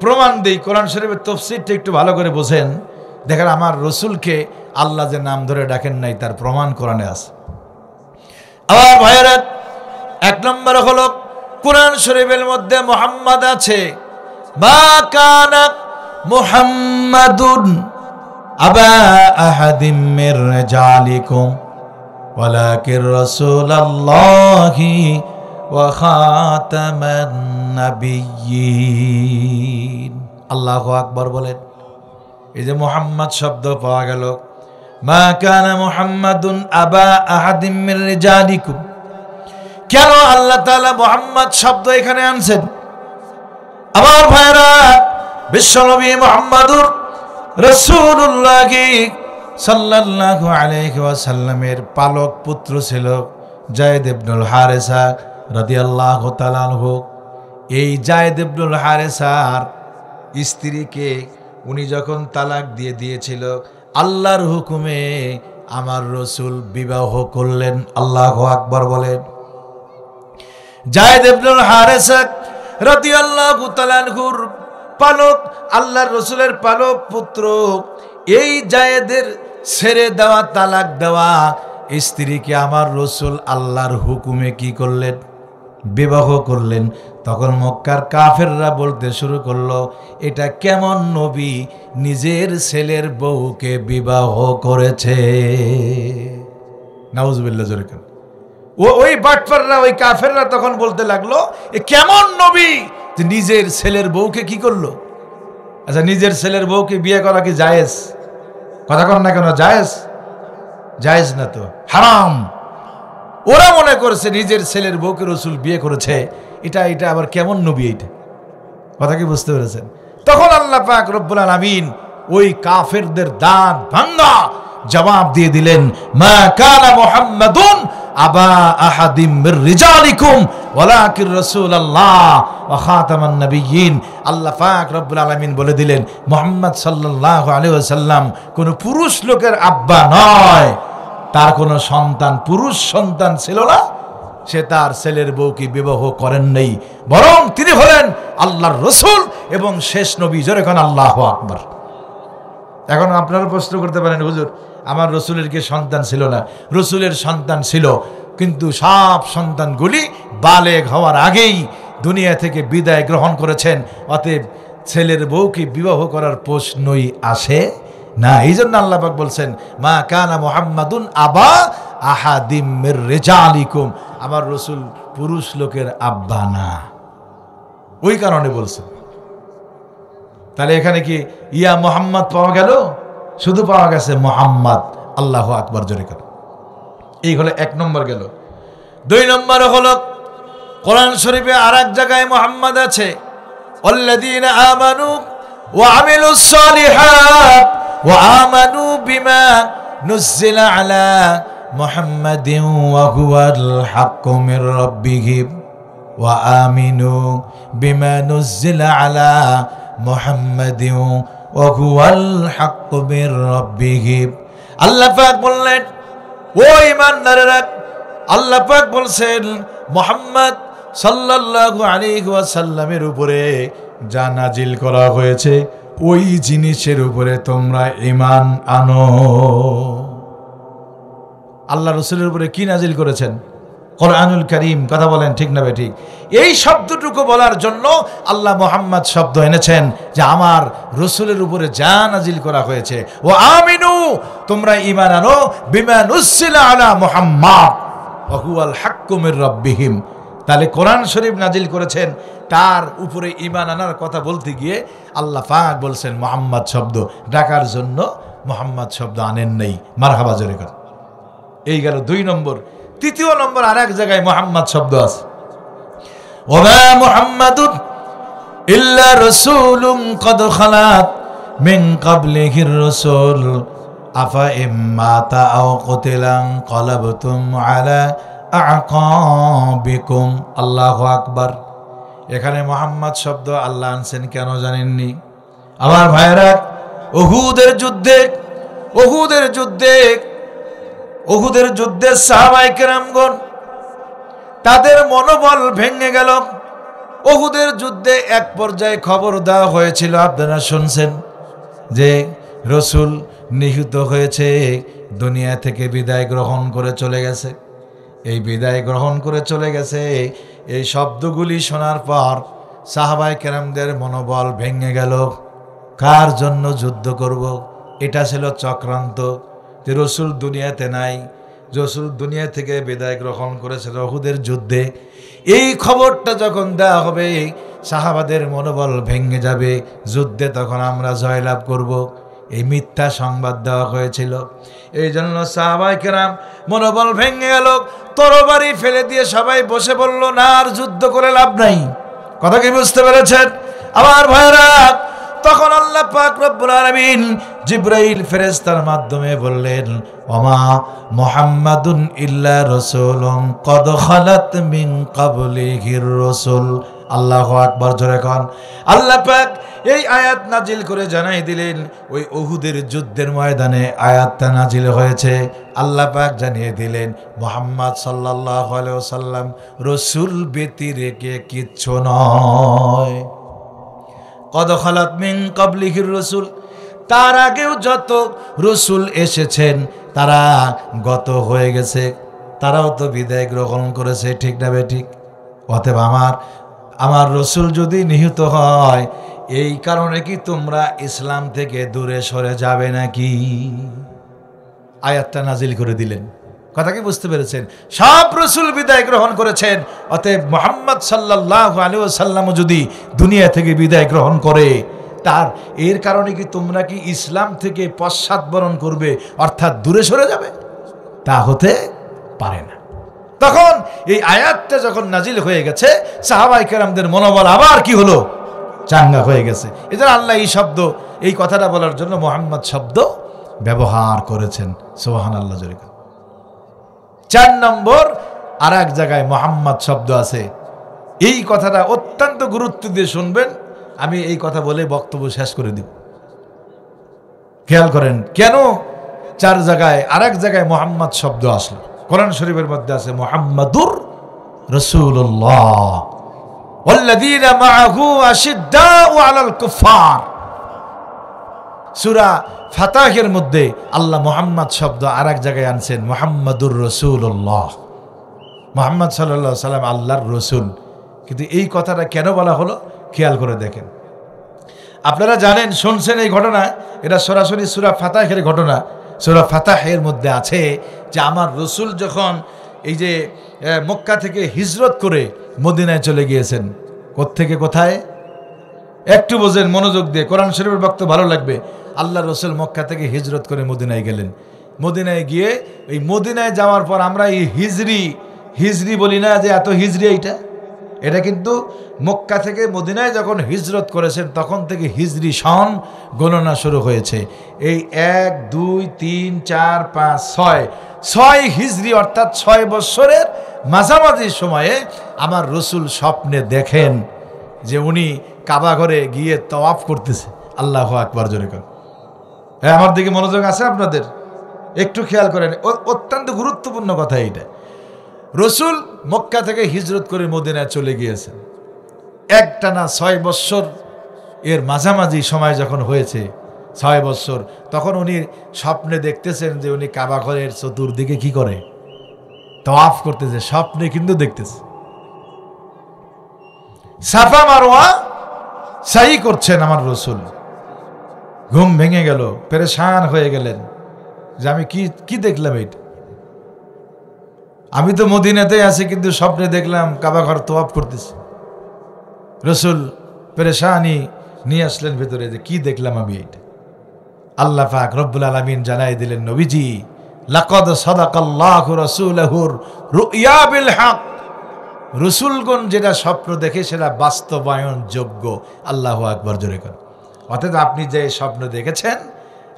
প্রমাণ দেই, কোরআন শরীফের তাফসীরটা একটু ভালো করে বোঝেন, দেখেন আমার রাসূলকে আল্লাহ যে নাম ধরে ডাকেন নাই তার প্রমাণ কোরআনে আছে। আমার ভাইয়েরা, এক নম্বর হলো কোরআন শরীফের মধ্যে মুহাম্মদ আছে। মা কানা মুহাম্মাদুন আবা আহাদিম মির রিজালিকুম ওয়ালাকির রাসূলুল্লাহি ওয়া খাতামান নাবিয়্যিন। আল্লাহু আকবার বলেন। এই যে মুহাম্মদ শব্দ পাওয়া গেল, মা কানা মুহাম্মাদুন আবা আহাদিম মির রিজালিকুম। কেন আল্লাহ তাআলা মুহাম্মদ শব্দ এখানে আনছেন? আমার ভাইরা, বিশ্বনবী মুহাম্মদুর রাসূলুল্লাহ সাল্লাল্লাহু আলাইহি ওয়াসাল্লামের পালক পুত্র ছিল যায়েদ ইবনুল হারেসা রাদিয়াল্লাহু তাআলা আনহু। এই যায়েদ ইবনুল হারেসার স্ত্রীকে উনি যখন তালাক দিয়ে দিয়েছিল, আল্লাহর হুকুমে আমার রসুল বিবাহ করলেন। আল্লাহু আকবার বলেন। যায়েদ ইবনুল হারেসা রাদিয়াল্লাহু তাআলা আনহুর পালক, আল্লাহর রসুলের পালক পুত্র, এই জায়েদের ছেড়ে দেওয়া, তালাক দেওয়া স্ত্রীকে আমার রসুল আল্লাহর হুকুমে কি করলেন? বিবাহ করলেন। তখন মক্কার কাফেররা বলতে শুরু করলো, এটা কেমন নবী নিজের ছেলের বউকে বিবাহ করেছে? নাউজুবিল্লাহ জোরে কেন? ওই বাটপাররা, ওই কাফেররা তখন বলতে লাগলো, এ কেমন নবী যে নিজের ছেলের বউকে কি করলো? আচ্ছা, নিজের ছেলের বউকে বিয়ে করা কি জায়েজ? কথা কর না কেন? জায়েজ? জায়েজ না তো, হারাম। ওরা মনে করছে নিজের ছেলের বউকে রসুল বিয়ে করেছে, এটা আবার কেমন নবী? এটা কথা কি বুঝতে পেরেছেন? তখন আল্লাহ পাক রব্বুল আলামিন ওই কাফেরদের দাঁত ভাঙা জবাব দিয়ে দিলেন, মা কানা মুহাম্মাদুন আবা আহাদিম মির রিজালিকুম ওয়ালাকির রাসূলুল্লাহ ওয়া খাতামান নবিয়্যিন। আল্লাহ পাক রব্বুল আলামিন বলে দিলেন, মুহাম্মদ সাল্লাল্লাহু আলাইহি ওয়াসাল্লাম কোন পুরুষ লোকের আব্বা নয়। তার কোনো সন্তান, পুরুষ সন্তান ছিল না, সে তার ছেলের বউকে বিবাহ করেন নাই, বরং তিনি হলেন আল্লাহর রসুল এবং শেষ নবী। জোরে কোন আল্লাহু আকবার। এখন আপনারা প্রশ্ন করতে পারেন, হুজুর আমার রসুলের কি সন্তান ছিল না? রসুলের সন্তান ছিল, কিন্তু সব সন্তানগুলি বালেগ হওয়ার আগেই দুনিয়া থেকে বিদায় গ্রহণ করেছেন। অতএব ছেলের বউকে বিবাহ করার প্রশ্নই আসে না। এই জন্য আল্লাহ পাক বলছেন, মা কানা মুহাম্মাদুন আবা আহাদিম মির রিজালিকুম, আমার রসুল পুরুষ লোকের আব্বা না। ওই কারণে বলছেন। তাহলে এখানে কি ইয়া মুহাম্মদ পাওয়া গেল? শুধু পাওয়া গেছে মুহাম্মদ। আল্লাহু আকবার জোরে কর। এই হলো এক নম্বর গেল। দুই নম্বর হলো কোরআন শরীফে আর এক জায়গায় মুহাম্মদ আছে, আল্লাযীনা আমানু ওয়া আমিলুস সালিহাত ওয়া আমানু বিমা নুজ্জিলা আলা মুহাম্মাদিন ওয়া হুয়াল হাক্কু মির রাব্বিহিম ওয়া আমিনু বিমা নুজ্জিলা আলা মুহাম্মাদিন ওয়া হুয়াল হাক্কু মির রাব্বিহিম। আল্লাহ পাক বললেন, ও ঈমানদারেরা, আল্লাহ পাক বলছেন মুহাম্মদ সাল্লাল্লাহু আলাইহি ওয়াসাল্লামের উপরে যা নাজিল করা হয়েছে ওই জিনিসের উপরে তোমরা ঈমান আনো। আল্লাহ রসুলের উপরে কি নাজিল করেছেন? কোরআনুল কারীম। কথা বলেন ঠিক না বেঠিক? এই শব্দটুকু বলার জন্য আল্লাহ মুহাম্মদ শব্দ এনেছেন, যে আমার রসুলের উপরে যা নাজিল করা হয়েছে, ও আমিনু, তোমরা ঈমান আনো, বিমা নুজ্জিলা আলা মুহাম্মাদ ওয়া হুয়াল হাক্কু মির রাব্বিহিম। তাহলে কোরআন শরীফ নাজিল করেছেন, তার উপরে ঈমান আনার কথা বলতে গিয়ে আল্লাহ পাক বলছেন মুহাম্মদ শব্দ ডাকার জন্য মুহাম্মদ শব্দ আনেন নাই। মারহাবা জোরে কর। এই গেল দুই নম্বর। তৃতীয় নম্বর, আর এক জায়গায় মুহাম্মদ শব্দ আছে, ওয়া মুহাম্মাদুন ইল্লা রাসূলুন ক্বাদ খালাত মিন ক্বাবলিহির রাসূল আফা ইম্মাতা আও কুতিলান ক্বালাবতুম আলা আ'কাবিকুম। আল্লাহু আকবার। এখানে মুহাম্মদ শব্দ আল্লাহ আনছেন কেন জানেননি? আমার ভাইরা, উহুদের যুদ্ধে সাহাবায়ে কেরামগণ তাদের মনোবল ভেঙে গেল। উহুদের যুদ্ধে এক পর্যায়ে খবর দেওয়া হয়েছিল, আপনারা শুনছেন, যে রসুল নিহত হয়েছে, দুনিয়া থেকে বিদায় গ্রহণ করে চলে গেছে। এই বিদায় গ্রহণ করে চলে গেছে, এই শব্দগুলি শোনার পর সাহাবায়ে কেরামদের মনোবল ভেঙে গেল। কার জন্য যুদ্ধ করব? এটা ছিল চক্রান্ত, যে রসুল দুনিয়াতে নাই, রসুল দুনিয়া থেকে বিদায় গ্রহণ করেছিল উহুদের যুদ্ধে। এই খবরটা যখন দেওয়া হবে, সাহাবাদের মনোবল ভেঙে যাবে, যুদ্ধে তখন আমরা জয়লাভ করব। এই মিথ্যা সংবাদ দেওয়া হয়েছিল। এই জন্য সাহাবায়ে কেরাম মনোবল ভেঙে গেল, তরবারি ফেলে দিয়ে সবাই বসে বলল, না আর যুদ্ধ করে লাভ নাই। কথা কি বুঝতে পেরেছেন আমার ভাইরা? তখন আল্লাহ পাক রব্বুল আলামিন জিবরাইল ফেরেশতার মাধ্যমে বললেন, ওমা মুহাম্মাদুন ইল্লা রাসূলুন কদ খালাত মিন ক্বাবলিহির রাসূল। আল্লাহু আকবার, জোরে কোন আল্লাহ পাক এই আয়াত নাজিল করে জানাই দিলেন, ওই উহুদের যুদ্ধের ময়দানে আয়াতটা নাজিল হয়েছে। আল্লাহ পাক জানিয়ে দিলেন মুহাম্মদ সাল্লাল্লাহু আলাইহি ওয়াসাল্লাম রাসূল ব্যতিরেকে কিচ্ছু নয়। কদ খালাত মিন ক্বাবলিহির রাসূল, তার আগেও যত রাসূল এসেছেন তারা গত হয়ে গেছে, তারাও তো বিদায় গ্রহণ করেছে, ঠিক না বেঠিক? অতএব আমার রাসূল যদি নিহত হয়, এই কারণে কি তোমরা ইসলাম থেকে দূরে সরে যাবে নাকি? আয়াতটা নাজিল করে দিলেন। কথা কি বুঝতে পেরেছেন? সব রাসূল বিদায় গ্রহণ করেছেন, অতএব মুহাম্মদ সাল্লাল্লাহু আলাইহি ওয়াসাল্লাম যদি দুনিয়া থেকে বিদায় গ্রহণ করে, তার এর কারণে কি তোমরা কি ইসলাম থেকে পশ্চাৎবরণ করবে, অর্থাৎ দূরে সরে যাবে? তা হতে পারে না। তখন এই আয়াতটা যখন নাজিল হয়ে গেছে, সাহাবায়ে কেরামদের মনোবল আবার কি হলো? চাঙ্গা হয়ে গেছে। এজন্য আল্লাহ এই শব্দ, এই কথাটা বলার জন্য মুহাম্মদ শব্দ ব্যবহার করেছেন। সুবহানাল্লাহ। 4 নম্বর আর এক জায়গায় মুহাম্মদ শব্দ আছে। এই কথাটা অত্যন্ত গুরুত্ব দিয়ে শুনবেন। আমি এই কথা বলে বক্তব্য শেষ করে দিব। খেয়াল করেন কেন 4 জায়গায় আর এক জায়গায় মুহাম্মদ শব্দ আসলো। কোরআন শরীফের মধ্যে আছে মুহাম্মাদুর রাসূলুল্লাহ ওয়াল্লাযীনা মাআহু আশিদ্দাউ আলাল কুফার। সূরা ফাতাহের মধ্যে আল্লাহ মুহাম্মদ শব্দ আর এক জায়গায় আনছেন মুহাম্মাদুর রাসূলুল্লাহ। মুহাম্মদ সাল্লাল্লাহু আলাইহি ওয়াসাল্লাম আল্লাহর রাসূল। কিন্তু এই কথাটা কেন বলা হলো খেয়াল করে দেখেন। আপনারা জানেন, শুনছেন এই ঘটনা, এটা সরাসরি সূরা ফাতাহের ঘটনা। সূরা ফাতাহের মধ্যে আছে যে আমার রাসূল যখন এই যে মক্কা থেকে হিজরত করে মদিনায় চলে গিয়েছেন। কোত্থেকে কোথায়? একটু বোঝেন মনোযোগ দিয়ে, কোরআন শরীফের বক্তব্য ভালো লাগবে। আল্লাহ রাসূল মক্কা থেকে হিজরত করে মদিনায় গেলেন। মদিনায় গিয়ে এই মদিনায় যাওয়ার পর আমরা এই হিজরি বলি না যে এত হিজরি, এটা কিন্তু মক্কা থেকে মদিনায় যখন হিজরত করেছেন তখন থেকে হিজরি সন গণনা শুরু হয়েছে। এই 1 2 3 4 5 6 হিজরি, অর্থাৎ 6 বছরের মাঝামাঝি সময়ে আমার রাসূল স্বপ্নে দেখেন যে উনি কাবা ঘরে গিয়ে তাওয়াফ করতেছে। আল্লাহু আকবার, জোরে করেন। আমার দিকে মনোযোগ আছে আপনাদের? একটু খেয়াল করেন, অত্যন্ত গুরুত্বপূর্ণ কথা এইটা। রাসূল মক্কা থেকে হিজরত করে মদিনায় চলে গিয়েছেন। একটানা 6 বছর এর মাঝামাঝি সময় যখন হয়েছে, 6 বছর, তখন উনি স্বপ্নে দেখতেছেন যে উনি কাবা ঘরের চতুর্দিকে কি করে? তাওয়াফ করতেছে। স্বপ্নে কিন্তু দেখতেছে সাফা মারওয়া সাই করছেন আমার রাসূল। ঘুম ভেঙে গেল, পেরেশান হয়ে গেলেন যে আমি কি দেখলাম? এটা আমি তো মদিনাতেই আছি, কিন্তু স্বপ্নে দেখলাম কাবা ঘর তাওয়াফ করতেছে। রাসূল পেরেশানি নিয়ে আসলেন ভেতরে যে কি দেখলাম আমি এটা। আল্লাহ পাক রব্বুল আলামিন জানাই দিলেন, নবীজি লাকাদ সাদাকাল্লাহু রাসূলাহুর রুইয়া বিল হক। রাসূলগণ যেটা স্বপ্ন দেখে সেটা বাস্তবায়ন যোগ্য। আল্লাহু আকবার, জোরে করেন। অর্থাৎ আপনি যে স্বপ্ন দেখেছেন,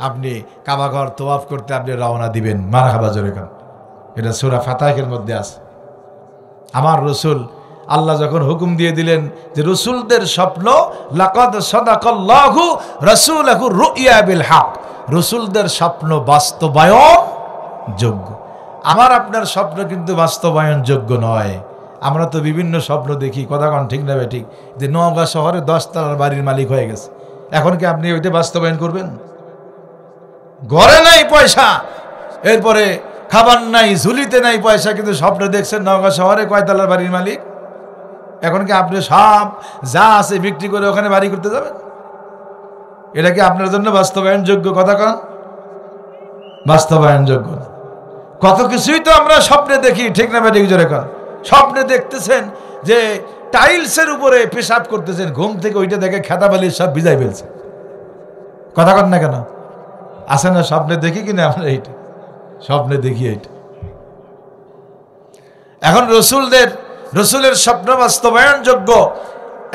আপনি কাবা ঘর তাওয়াফ করতে আপনি রওনা দিবেন, মারহাবা, জোরে করেন। এটা সূরা ফাতাহের মধ্যে আছে। আমার রাসূল, আল্লাহ যখন হুকুম দিয়ে দিলেন যে রাসূলদের স্বপ্ন, লাকাদ সাদাকাল্লাহু রাসূলাহু রুইয়া বিল হক, রাসূলদের স্বপ্ন বাস্তবায়ন যোগ্য। আমার আপনার স্বপ্ন কিন্তু বাস্তবায়ন যোগ্য নয়। আমরা তো বিভিন্ন স্বপ্ন দেখি, কথা কোন ঠিক না ঠিক, যে নওগাঁ শহরে 10 তলার বাড়ির মালিক হয়ে গেছে। এখন কি আপনি ওইটা বাস্তবায়ন করবেন? ঘরে নাই পয়সা, এরপরে খাবার নাই, ঝুলিতে নাই পয়সা, কিন্তু স্বপ্ন দেখছেন নওগাঁ শহরে কয়তলার বাড়ির মালিক। এখন কি আপনি সব যা আছে বিক্রি করে ওখানে বাড়ি করতে যাবেন? এটা কি আপনার জন্য বাস্তবায়ন যোগ্য? কথা কন, বাস্তবায়ন যোগ্য। কত কিছুই তো আমরা স্বপ্নে দেখি, ঠিক না ঠিক, জোরে কন। স্বপ্নে দেখতেছেন যে টাইলসের উপরে পেশাব করতেছেন, ঘুম থেকে ওইটা দেখে খেতা বালিশ সব ভিজাই ফেলছে। কথা কন না কেন? আছে না? স্বপ্নে দেখি কিনা আমরা এইটা, স্বপ্নে দেখি এইটা। এখন রসুলের স্বপ্ন বাস্তবায়নযোগ্য।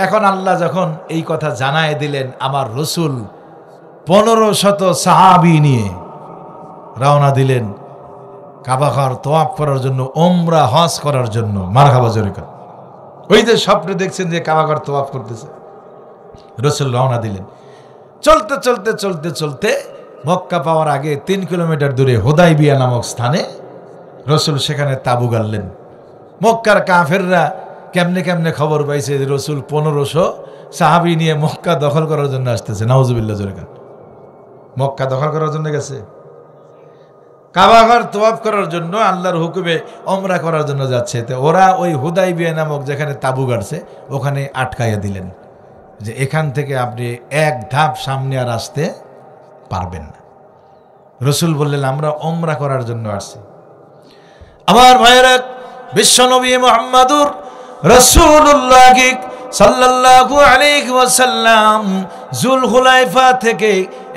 এখন আল্লাহ যখন এই কথা জানায় দিলেন, আমার রসুল 1500 সাহাবী নিয়ে রওনা দিলেন কাবা ঘর তওয়াফ করার জন্য, ওমরা হজ করার জন্য। মারহাবা জোরে কর। ওই যে স্বপ্নে দেখছেন যে কাবা ঘর তওয়াফ করতেছে, রসুল রওনা দিলেন। চলতে চলতে চলতে চলতে মক্কা পাওয়ার আগে 3 কিলোমিটার দূরে হুদাইবিয়া নামক স্থানে রসুল সেখানে তাবু গাড়লেন। মক্কার কাফেররা কেমনে কেমনে খবর পাইছে যে রসুল 1500 সাহাবী নিয়ে মক্কা দখল করার জন্য আসতেছে। নাউজুবিল্লাহ জোরে কর। মক্কা দখল করার জন্য গেছে, কাবা ঘর তওয়াফ করার জন্য, আল্লাহর হুকুমে ওমরা করার জন্য যাচ্ছে। তো ওরা ওই হুদাইবিয়া নামক যেখানে তাবু গাড়ছে ওখানে আটকাইয়া দিলেন যে এখান থেকে আপনি এক ধাপ সামনে আর আসতে পারবেন না। রসুল বললেন, আমরা ওমরা করার জন্য আসছি। আমার ভাইয়েরা, বিশ্বনবী মুহাম্মদুর রাসূলুল্লাহ সাল্লাল্লাহু আলাইহি ওয়াসাল্লাম যুলহুলাইফা থেকে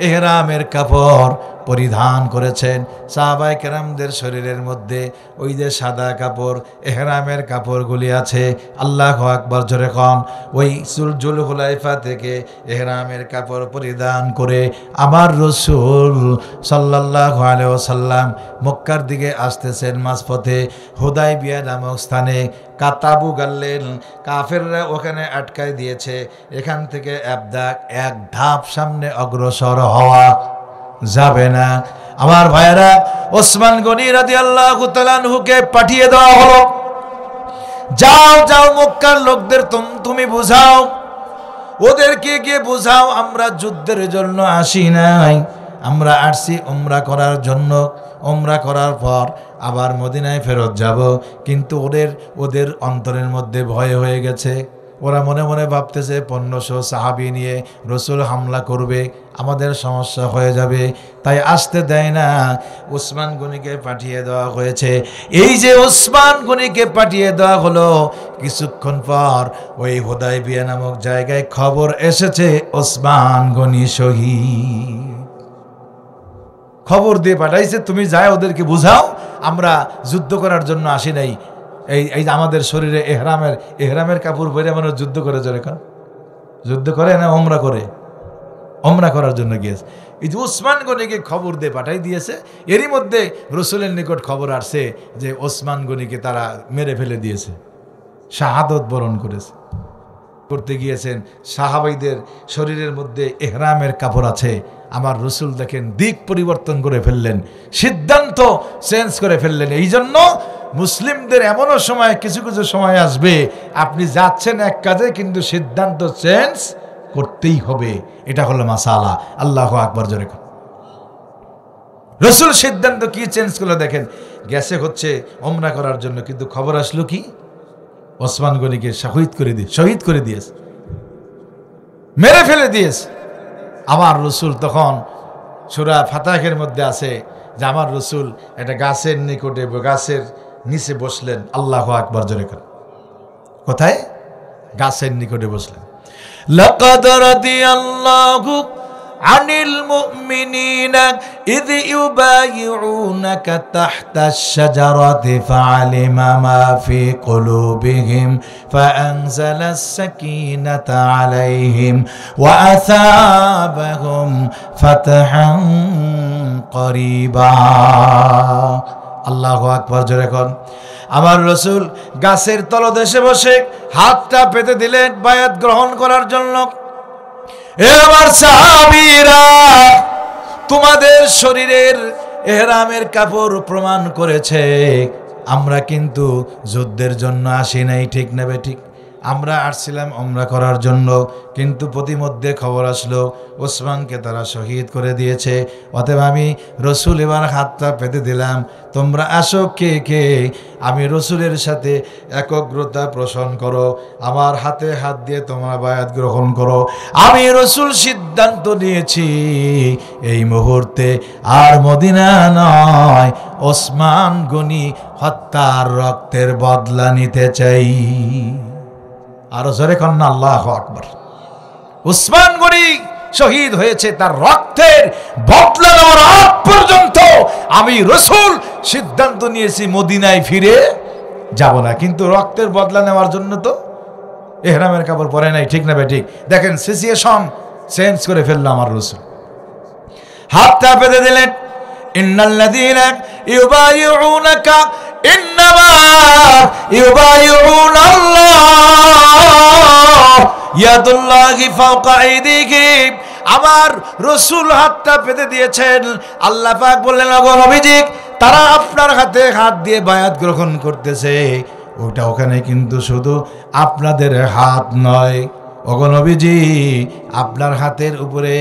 ইহরামের কাপড় পরিধান করেছেন। সাহাবায়ে কেরামদের শরীরের মধ্যে ওই যে সাদা কাপড়, ইহরামের কাপড়গুলি আছে। আল্লাহু আকবার জোরে কোন। ওই যুলহুলাইফা থেকে ইহরামের কাপড় পরিধান করে আমার রাসূল সাল্লাল্লাহু আলাইহি ওয়াসাল্লাম মক্কার দিকে আসতেছেন। মাঝপথে হুদাইবিয়া নামক স্থানে কাতাবু গাড়লেন। কাফেররা ওখানে আটকায় দিয়েছে। এখান থেকে এক ধাপ সামনে অগ্রসর হওয়া যাবে না। আমার ভাইয়েরা, ওসমান গনি রাদিয়াল্লাহু তাআলা আনহুকে পাঠিয়ে দেওয়া হলো, যাও যাও মক্কার লোকদের তুমি বুঝাও, ওদেরকে গিয়ে বুঝাও আমরা যুদ্ধের জন্য আসি নাই, আমরা আসছি ওমরা করার জন্য। ওমরা করার পর আবার মদিনায় ফেরত যাব। কিন্তু ওদের অন্তরের মধ্যে ভয় হয়ে গেছে। ওরা মনে মনে ভাবতেছে 1500 সাহাবী নিয়ে রসুল হামলা করবে, আমাদের সমস্যা হয়ে যাবে, তাই আসতে দেয় না। উসমান গনিকে পাঠিয়ে দেওয়া হয়েছে। এই যে উসমান গনিকে পাঠিয়ে দেওয়া হলো, কিছুক্ষণ পর ওই হুদাইবিয়া নামক জায়গায় খবর এসেছে উসমান গনি শহীদ। খবর দিয়ে পাঠাইছে, তুমি যায় ওদেরকে বুঝাও আমরা যুদ্ধ করার জন্য আসি নাই। এই আমাদের শরীরে এহরামের কাপড় পরে মানুষ যুদ্ধ করে, জোরে কান, যুদ্ধ করে না ওমরা করে, ওমরা করার জন্য গিয়েছে। এই যে ওসমান গনিকে খবর দিয়ে পাঠাই দিয়েছে। এরই মধ্যে রসুলের নিকট খবর আসছে যে ওসমান গনিকে তারা মেরে ফেলে দিয়েছে, শাহাদত বরণ করেছে। করতে গিয়েছেন, সাহাবাইদের শরীরের মধ্যে এহরামের কাপড় আছে। আমার রসুল দেখেন দিক পরিবর্তন করে ফেললেন, সিদ্ধান্ত চেঞ্জ করে ফেললেন। এই জন্য মুসলিমদের এমনও সময়, কিছু কিছু সময় আসবে আপনি যাচ্ছেন এক কাজে কিন্তু সিদ্ধান্ত চেঞ্জ করতেই হবে। এটা হলো মাসালা। আল্লাহু আকবার জোরে। রসুল সিদ্ধান্ত কি চেঞ্জ করলো দেখেন। গেছে হচ্ছে ওমরা করার জন্য, কিন্তু খবর আসলো কি ওসমান গনিকে শহীদ করে দিয়েছে, মেরে ফেলে দিয়েছে। আমার রসুল তখন সূরা ফাতাহের মধ্যে আছে যে আমার রসুল একটা গাছের নিকটে, গাছের নিচে বসলেন। আল্লাহু আকবার জোরে করে। কোথায়? গাছের নিকটে বসলেন। লাকাদ রাদিয়াল্লাহু আনিল মুমিনিনা ইয ইউবাইউনাকা তাহতাশ শাজারাতি ফাআলিমা মা ফি কুলুবিহিম ফাআনজালাস সাকিনাতা আলাইহিম ওয়া আসাবাহুম ফাতহান করিবা। আল্লাহু আকবার জোরে কোন। আমার রসুল গাছের তলদেশে বসে হাতটা পেতে দিলেন বায়াত গ্রহণ করার জন্য। এ আমার সাহাবীরা, তোমাদের শরীরের ইহরামের কাপড় প্রমাণ করেছে আমরা কিন্তু যুদ্ধের জন্য আসি নাই, ঠিক না ঠিক? আমরা আসছিলাম ওমরা করার জন্য, কিন্তু প্রতিমধ্যে খবর আসলো ওসমানকে তারা শহীদ করে দিয়েছে। অতএব আমি রসুল এবার হাতটা পেতে দিলাম, তোমরা আসো কে কে, আমি রসুলের সাথে একগ্রতা পোষণ করো, আমার হাতে হাত দিয়ে তোমরা বায়াত গ্রহণ করো। আমি রসুল সিদ্ধান্ত নিয়েছি এই মুহূর্তে আর মদিনা নয়, ওসমান গনি হত্যার রক্তের বদলা নিতে চাই। আরো জোরে কন্যা আল্লাহু আকবার। উসমান গনি শহীদ হয়েছে, তার রক্তের বদলা নেওয়ার আগ পর্যন্ত আমি রাসূল সিদ্ধান্ত নিয়েছি মদিনায় ফিরে যাব না। কিন্তু রক্তের বদলা নেওয়ার জন্য তো ইহরামের কাপড় পরে নাই, ঠিক না বেঠিক? দেখেন সিচুয়েশন চেঞ্জ করে ফেললো আমার রাসূল। হাতটা বেঁধে দিলেন, ইন্নাল্লাযীনা ইউবাইউনাকা ইন্নামা ইউবাইউনাল্লাহ ইয়াদুল্লাহি ফাওকা আইদিহিম। আমার রাসূল হাতটা পেতে দিয়েছেন, আল্লাহ পাক বললেন, ওগো নবীজি, তারা আপনার হাতে হাত দিয়ে বায়াত গ্রহণ করতেছে, ওটা ওখানে কিন্তু শুধু আপনাদের হাত নয়। ওগো নবীজি, আপনার হাতের উপরে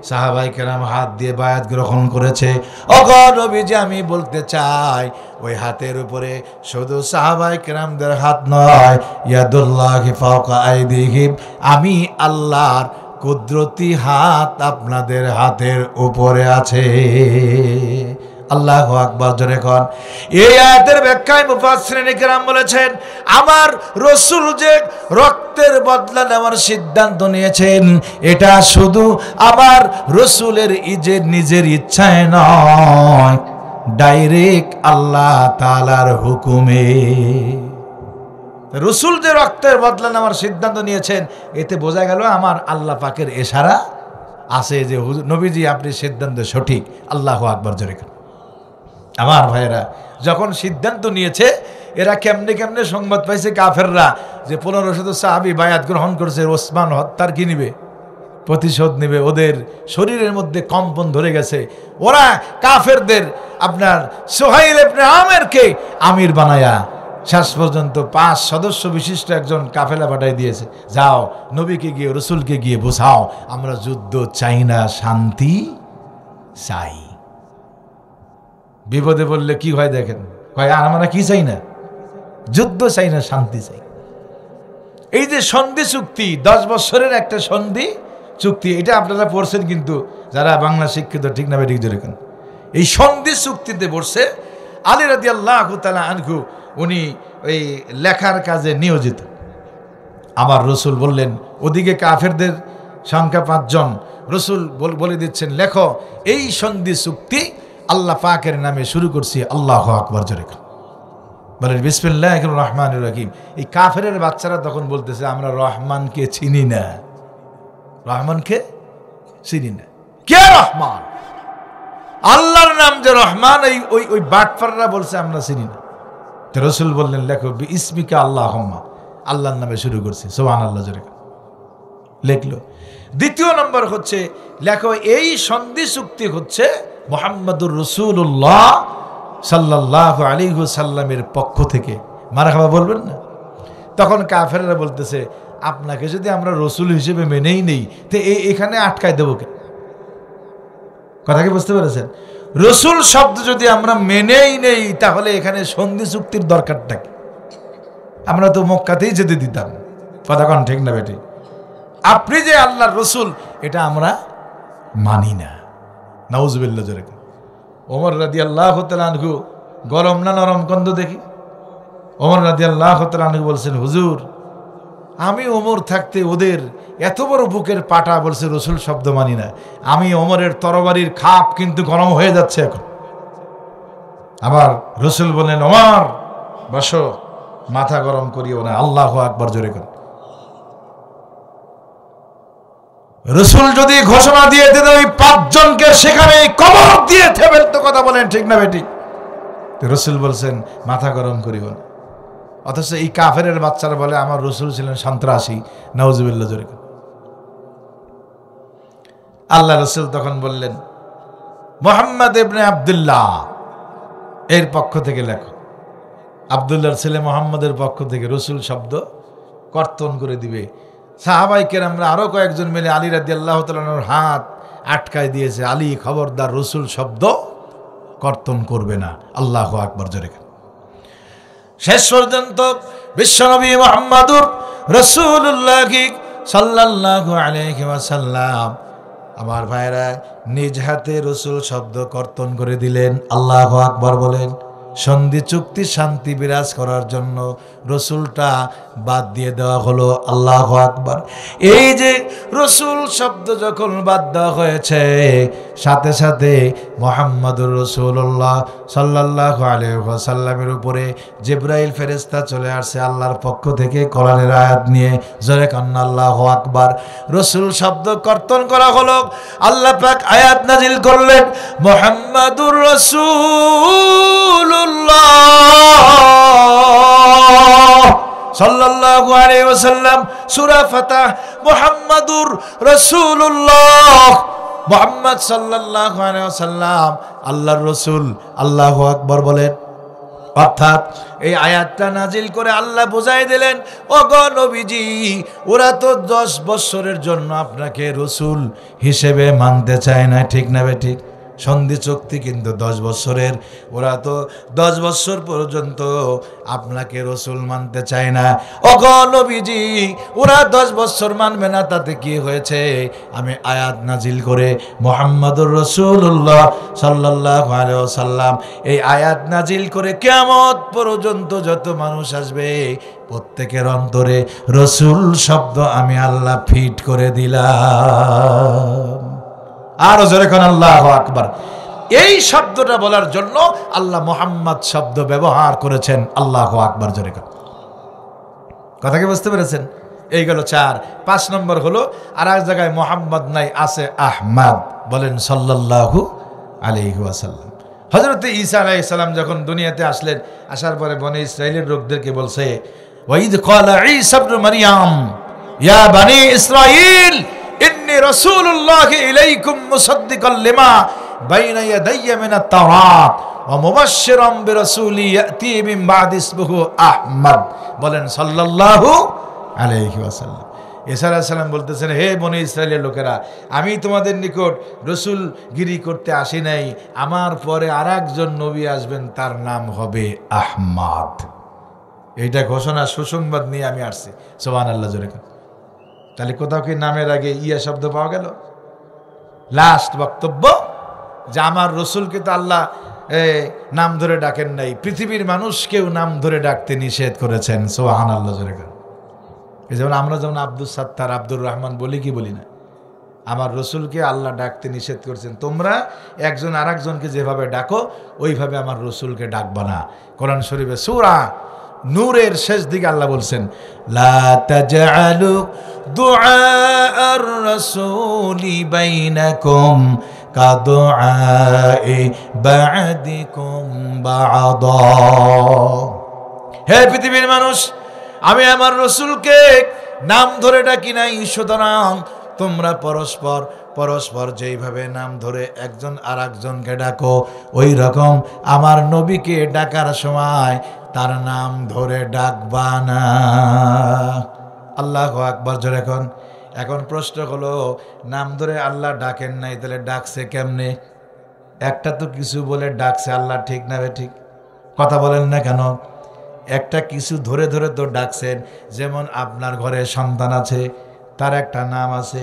সাহাবায়ে কেরাম হাত দিয়ে বায়াত গ্রহণ করেছে। ওগো নবীজি, আমি বলতে চাই ওই হাতের উপরে শুধু সাহাবায়ে কেরামদের হাত নয়, ইয়াদুল্লাহি ফাওকা আইদিহিম, আমি আল্লাহর কুদরতি হাত আপনাদের হাতের উপরে আছে। আল্লাহু আকবার, জোরে কোন। এই আয়াতের ব্যাখ্যায় মুফাসসিরিন কেরাম বলেছেন, আমার রাসূল যে রক্তের বদলা নেওয়ার সিদ্ধান্ত নিয়েছেন, এটা শুধু আমার রাসূলের নিজের ইচ্ছায় নয়, ডাইরেক্ট আল্লাহ তাআলার হুকুমে। রাসূল যে রক্তের বদলা নেওয়ার সিদ্ধান্ত নিয়েছেন, এতে বোঝা গেল আমার আল্লাহ পাকের ইশারা আছে যে নবীজি আপনি সিদ্ধান্ত সঠিক। আল্লাহু আকবার, জোরে কোন। আমার ভাইয়েরা, যখন সিদ্ধান্ত নিয়েছে, এরা কেমনে কেমনে সংবাদ পাইছে কাফেররা যে 1500 সাহাবী বায়াত গ্রহণ করছে, ওসমান হত্যার কি নিবে, প্রতিশোধ নিবে। ওদের শরীরের মধ্যে কম্পন ধরে গেছে। ওরা কাফেরদের আপনার সুহাইল ইবনে আমেরকে আমির বানায়া শেষ পর্যন্ত 5 সদস্য বিশিষ্ট একজন কাফেলা পাঠাই দিয়েছে, যাও নবীকে গিয়ে রাসূলকে গিয়ে বোঝাও আমরা যুদ্ধ চাই না, শান্তি চাই। বিপদে বললে কি হয় দেখেন, কয় আমরা কি চাই না, যুদ্ধ চাই না, শান্তি চাই। এই যে সন্ধি চুক্তি, 10 বছরের একটা সন্ধি চুক্তি, এটা আপনারা পড়ছেন কিন্তু যারা বাংলা শিক্ষিত, ঠিক না বেঠিক? যেরকম এই সন্ধি চুক্তিতে বসে আলী রাদিয়াল্লাহু তাআলা আনহু, উনি ওই লেখার কাজে নিয়োজিত। আমার রাসূল বললেন, ওদিকে কাফেরদের সংখ্যা 5 জন, রাসূল বলে দিচ্ছেন, লেখো এই সন্ধি চুক্তি আল্লাহ পাকের নামে শুরু করছি। আল্লাহু আকবার, জোরে বলেন বিসমিল্লাহির রহমানির রহিম। এই কাফেরের বাচ্চারা তখন বলতেছে, আমরা রহমানকে চিনি না, রহমানকে চিনি না। কে রহমান? আল্লাহর নাম যে রহমান, ওই বাটপাররা বলছে আমরা চিনি না। তো রাসূল বললেন, লেখো বিসমিকা আল্লাহুম্মা, আল্লাহর নামে শুরু করছি। সুবহানাল্লাহ, জোরে লেখলো। দ্বিতীয় নম্বর হচ্ছে, লেখো এই সন্ধি চুক্তি হচ্ছে মুহাম্মাদুর রাসূলুল্লাহ সাল্লাল্লাহু আলাইহি ওয়াসাল্লামের পক্ষ থেকে। মারহাবা বলবেন না? তখন কাফেররা বলতেছে, আপনাকে যদি আমরা রাসূল হিসেবে মেনেই নেই, তো এখানে আটকায় দেবো কে? কথা কি বুঝতে পেরেছেন? রাসূল শব্দ যদি আমরা মেনেই নেই, তাহলে এখানে সন্ধি চুক্তির দরকারটা কি? আমরা তো মক্কাতেই যেতে দিতাম। কথা কোন, ঠিক না বেটি? আপনি যে আল্লাহর রাসূল, এটা আমরা মানি না। নাউজুবিল্লাহ, জোরে। ওমর রাদিয়াল্লাহু তাআলা আনহু, গরম না নরম কন্দ দেখি, ওমর রাদিয়াল্লাহু তাআলা আনহু বলছেন, হুজুর আমি ওমর থাকতে ওদের এত বড় বুকের পাটা বলছে রাসূল শব্দ মানি না। আমি ওমরের তরবারির খাপ কিন্তু গরম হয়ে যাচ্ছে এখন। আবার রাসূল বললেন, ওমর বসো, মাথা গরম করিও না। আল্লাহু আকবার, জোরে কর। রাসূল যদি ঘোষণা দিয়ে দিতেন ওই 5 জনকে সেখানে কবর দিয়ে থেবেল, তো কথা বলেন, ঠিক না বেটি? রাসূল বলছেন মাথা গরম করিও না। অথচ এই কাফেরের বাচ্চারা বলে আমার রাসূল ছিলেন সন্ত্রাসী। নাউজুবিল্লাহ, জোরে। আল্লাহ রাসূল তখন বললেন, মুহাম্মদ ইবনে আব্দুল্লাহ এর পক্ষ থেকে লেখো। আব্দুল্লাহর ছেলে মুহাম্মদের পক্ষ থেকে রাসূল শব্দ কর্তন করে দিবে। সাহাবায়ে কেরামরা আরো কয়েকজন মিলে আলী রাদিয়াল্লাহু তাআলার হাত আটকায় দিয়েছে, আলী খবরদার রাসূল শব্দ কর্তন করবে না। আল্লাহু আকবার, জোরে। শেষ পর্যন্ত বিশ্বনবী মুহাম্মদুর রাসূলুল্লাহ সাল্লাল্লাহু আলাইহি ওয়াসাল্লাম, আমার ভাইরা, নিজ হাতে রাসূল শব্দ কর্তন করে দিলেন। আল্লাহু আকবার বলেন। সন্ধি চুক্তি শান্তি বিরাজ করার জন্য রাসূলটা বাদ দিয়ে দেওয়া হলো। আল্লাহু আকবার। এই যে রসুল শব্দ যখন বাদ দেওয়া হয়েছে, সাথে সাথে মুহাম্মাদুর রাসূলুল্লাহ সাল্লাল্লাহু আলাইহি ওয়াসাল্লামের উপরে জিবরাইল ফেরেশতা চলে আসছে আল্লাহর পক্ষ থেকে কোরআনের আয়াত নিয়ে। জোরে কান্না আল্লাহু আকবার। রসুল শব্দ কর্তন করা হলো, আল্লাহ পাক আয়াত নাজিল করলেন, মুহাম্মাদুর রাসূলুল্লাহ সাল্লাল্লাহু আলাইহি ওয়াসাল্লাম। সূরা ফাতহ, মুহাম্মাদুর রাসূলুল্লাহ, মুহাম্মদ সাল্লাল্লাহু আলাইহি ওয়াসাল্লাম আল্লাহর রাসূল। আল্লাহু আকবার বলেন। অর্থাৎ এই আয়াতটা নাজিল করে আল্লাহ বুঝাই দিলেন, ওগো নবীজি, ওরা তো 10 বছরের জন্য আপনাকে রাসূল হিসেবে মানতে চায় না, ঠিক না বে ঠিক? সন্ধি চুক্তি কিন্তু 10 বছরের, ওরা তো 10 বছর পর্যন্ত আপনাকে রাসূল মানতে চায় না। ওগো নবীজি, ওরা 10 বছর মানবে না, তাতে কি হয়েছে? আমি আয়াত নাজিল করে মুহাম্মাদুর রাসূলুল্লাহ সাল্লাল্লাহু আলাইহি ওয়াসাল্লাম, এই আয়াত নাজিল করে কিয়ামত পর্যন্ত যত মানুষ আসবে প্রত্যেকের অন্তরে রাসূল শব্দ আমি আল্লাহ ফিট করে দিলাম। আর জোরে কোন আল্লাহু আকবার। এই শব্দটা বলার জন্য আল্লাহ মুহাম্মদ শব্দ ব্যবহার করেছেন। আল্লাহু আকবার। জোরে কোন। কথা কি বুঝতে পেরেছেন? এই গেল 4। 5 নম্বর হলো আর এক জায়গায় মুহাম্মদ নাই, আছে আহমদ। বলেন সাল্লাল্লাহু আলাইহি ওয়াসাল্লাম। হযরত ঈসা আলাইহিস সালাম যখন দুনিয়াতে আসলেন, আসার পরে বনি ইসরাইলের লোকদেরকে বলছে, ওয়াইদ ক্বালা ঈসা ইবনে মারইয়াম ইয়া বনি ইসরাইল ইন্নী রাসূলুল্লাহ ইলাইকুম মুসাদ্দিকাল লিমা বাইনা ইয়াদাইয়া মিনাত তাওরাত ওয়া মুবাশশিরাম বিরাসূলি ইয়াতি মিন বাদি ইসমিহি আহমদ। বলেন সাল্লাল্লাহু আলাইহি ওয়াসাল্লাম। ঈসা আলাইহিস সালাম বলতেছেন, হে বনি ইসরাইলের লোকেরা, আমি তোমাদের নিকট রাসূল গিরি করতে আসি নাই, আমার পরে আরেকজন নবী আসবেন, তার নাম হবে আহমদ। এইটা ঘোষণা সুসংবাদ নিয়ে আমি আসছি। সুবহানাল্লাহ। জোরে কোন। তাহলে কোথাও কি নামের আগে ইয়া শব্দ পাওয়া গেল? লাস্ট বক্তব্য যে আমার রসুলকে তো আল্লাহ নাম ধরে ডাকেন নাই, পৃথিবীর মানুষকেও নাম ধরে ডাকতে নিষেধ করেছেন। সুবহানাল্লাহ। জোরে কোন। এই যেমন আমরা যেমন আব্দুল সাত্তার, আব্দুর রহমান বলি কি বলি না, আমার রসুলকে আল্লাহ ডাকতে নিষেধ করেছেন। তোমরা একজন আরেকজনকে যেভাবে ডাকো ওইভাবে আমার রসুলকে ডাকবা না। কোরআন শরীফে সূরা নূরের শেষ দিকে আল্লাহ বলছেন, লা তাজআলু দুআআর রাসূলি বাইনাকুম কাদুআই বা'দিকুম বা'দা। হে পৃথিবীর মানুষ, আমি আমার রসুলকে নাম ধরে ডাকি নাই, সুতরাং তোমরা পরস্পর পরস্পর যেইভাবে নাম ধরে একজন আরেকজনকে ডাকো, ওই রকম আমার নবীকে ডাকার সময় তার নাম ধরে ডাকবা না। আল্লাহু আকবার। জোরে কোন। এখন প্রশ্ন হলো, নাম ধরে আল্লাহ ডাকেন নাই, তাহলে ডাকছে কেমনে? একটা তো কিছু বলে ডাকছে আল্লাহ, ঠিক না বে ঠিক? কথা বলেন না কেন? একটা কিছু ধরে ধরে তো ডাকছেন। যেমন আপনার ঘরে সন্তান আছে, তার একটা নাম আছে।